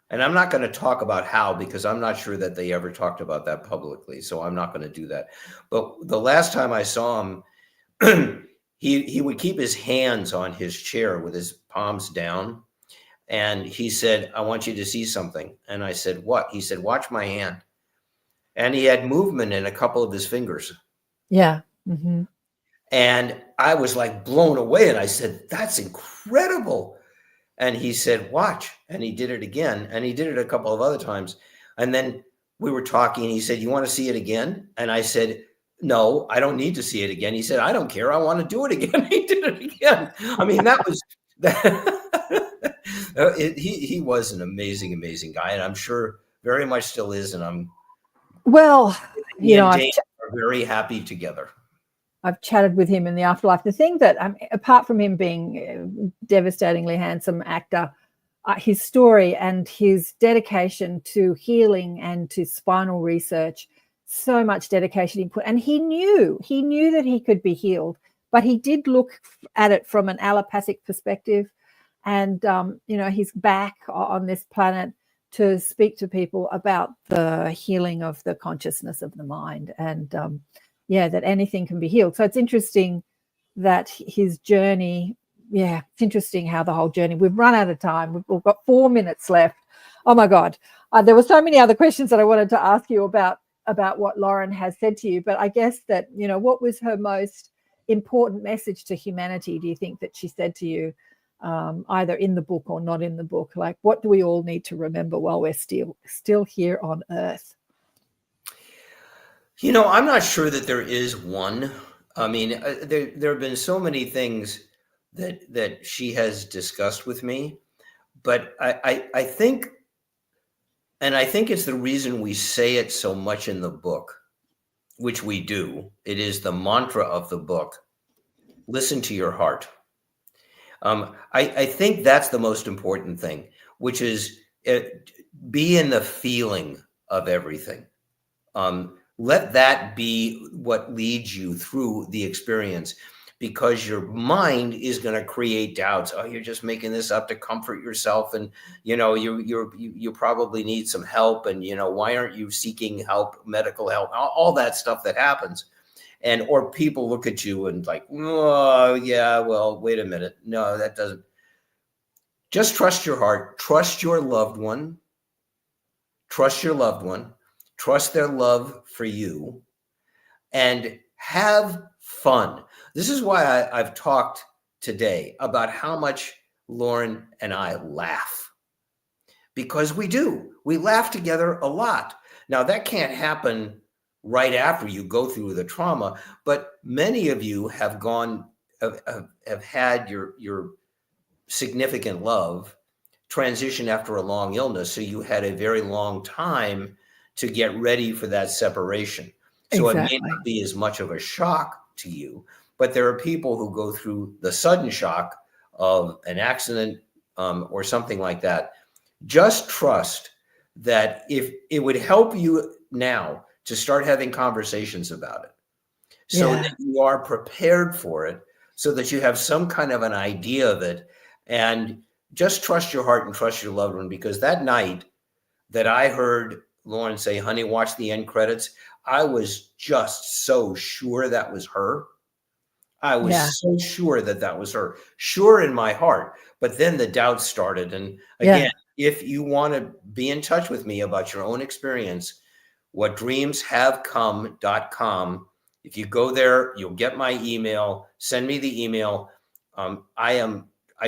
and I'm not going to talk about how, because I'm not sure that they ever talked about that publicly. So I'm not going to do that. But the last time I saw him, he would keep his hands on his chair with his palms down. And he said, I want you to see something. And I said, what? He said, watch my hand. And he had movement in a couple of his fingers. Yeah. And I was like blown away. And I said, that's incredible. And he said, watch. And he did it again. And he did it a couple of other times. And then we were talking. And he said, you want to see it again? And I said, no, I don't need to see it again. He said, I don't care. I want to do it again. He did it again. I mean, that was that. He was an amazing, amazing guy. And I'm sure very much still is. And I'm Jane are very happy together. I've chatted with him in the afterlife. The thing that, apart from him being a devastatingly handsome actor, his story and his dedication to healing and to spinal research, so much dedication he put. And he knew that he could be healed, but he did look at it from an allopathic perspective. And, he's back on this planet to speak to people about the healing of the consciousness of the mind. And, that anything can be healed. So it's interesting that his journey, it's interesting how the whole journey, we've run out of time. We've got 4 minutes left. Oh my God. There were so many other questions that I wanted to ask you about what Lauren has said to you, but I guess that, what was her most important message to humanity, do you think, that she said to you, either in the book or not in the book? Like, what do we all need to remember while we're still here on Earth? I'm not sure that there is one. I mean, there have been so many things that she has discussed with me, but I think, and I think it's the reason we say it so much in the book, which we do. It is the mantra of the book. Listen to your heart. I think that's the most important thing, which is be in the feeling of everything. Let that be what leads you through the experience, because your mind is going to create doubts. Oh, you're just making this up to comfort yourself, and you probably need some help, and why aren't you seeking help, medical help, all that stuff that happens. Or people look at you and like, oh yeah, well, wait a minute, no, that doesn't. Just trust your heart, trust your loved one, trust their love for you, and have fun. This is why I've talked today about how much Lauren and I laugh, because we do. We laugh together a lot. Now, that can't happen right after you go through the trauma, but many of you have had your significant love transition after a long illness. So you had a very long time to get ready for that separation. So Exactly. It may not be as much of a shock to you, but there are people who go through the sudden shock of an accident or something like that. Just trust that if it would help you now to start having conversations about it, so that you are prepared for it, so that you have some kind of an idea of it, and just trust your heart and trust your loved one. Because that night that I heard Lauren say, honey, watch the end credits, I was just so sure that was her. I was so sure that that was her, sure in my heart. But then the doubts started. And again, if you want to be in touch with me about your own experience, whatdreamshavecome.com. If you go there, you'll get my email. Send me the email. I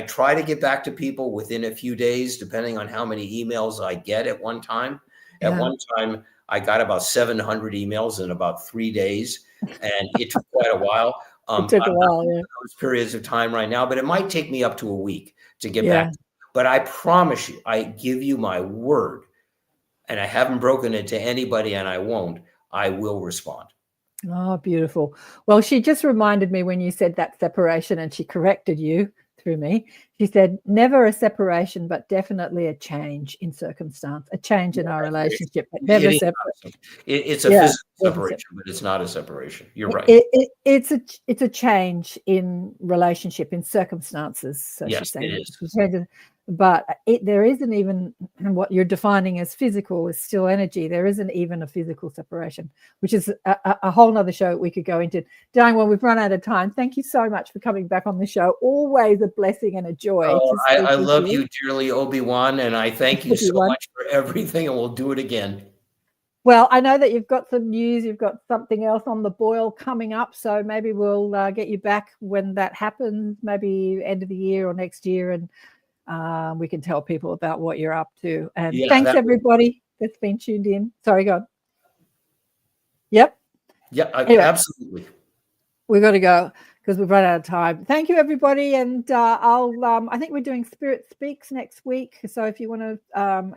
try to get back to people within a few days, depending on how many emails I get at one time. At one time, I got about 700 emails in about 3 days, and it took quite a while. It took a while, those periods of time right now, but it might take me up to a week to get back. But I promise you, I give you my word, and I haven't broken it to anybody, and I won't. I will respond. Oh, beautiful. Well, she just reminded me when you said that separation, and she corrected you through me. She said, never a separation, but definitely a change in circumstance, a change in our relationship, but never separate. It's a physical separation, but it's not a separation. You're right. It's a change in relationship, in circumstances. So yes, she's saying it is. But there isn't even what you're defining as physical is still energy. There isn't even a physical separation, which is a whole nother show we could go into. Diane, well, we've run out of time. Thank you so much for coming back on the show. Always a blessing and a joy. Oh, I love you dearly, Obi-Wan, and I thank you so much for everything, and we'll do it again. Well, I know that you've got some news. You've got something else on the boil coming up, so maybe we'll get you back when that happens, maybe end of the year or next year, and we can tell people about what you're up to. And thanks everybody that's been tuned in. Sorry, go on. Yep. Yeah, anyway, absolutely. We've got to go because we've run out of time. Thank you, everybody. And I think we're doing Spirit Speaks next week. So if you want to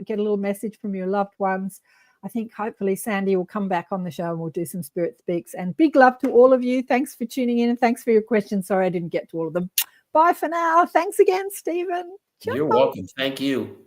get a little message from your loved ones, I think hopefully Sandy will come back on the show and we'll do some Spirit Speaks. And big love to all of you. Thanks for tuning in and thanks for your questions. Sorry I didn't get to all of them. Bye for now. Thanks again, Stephen. You're welcome. Thank you.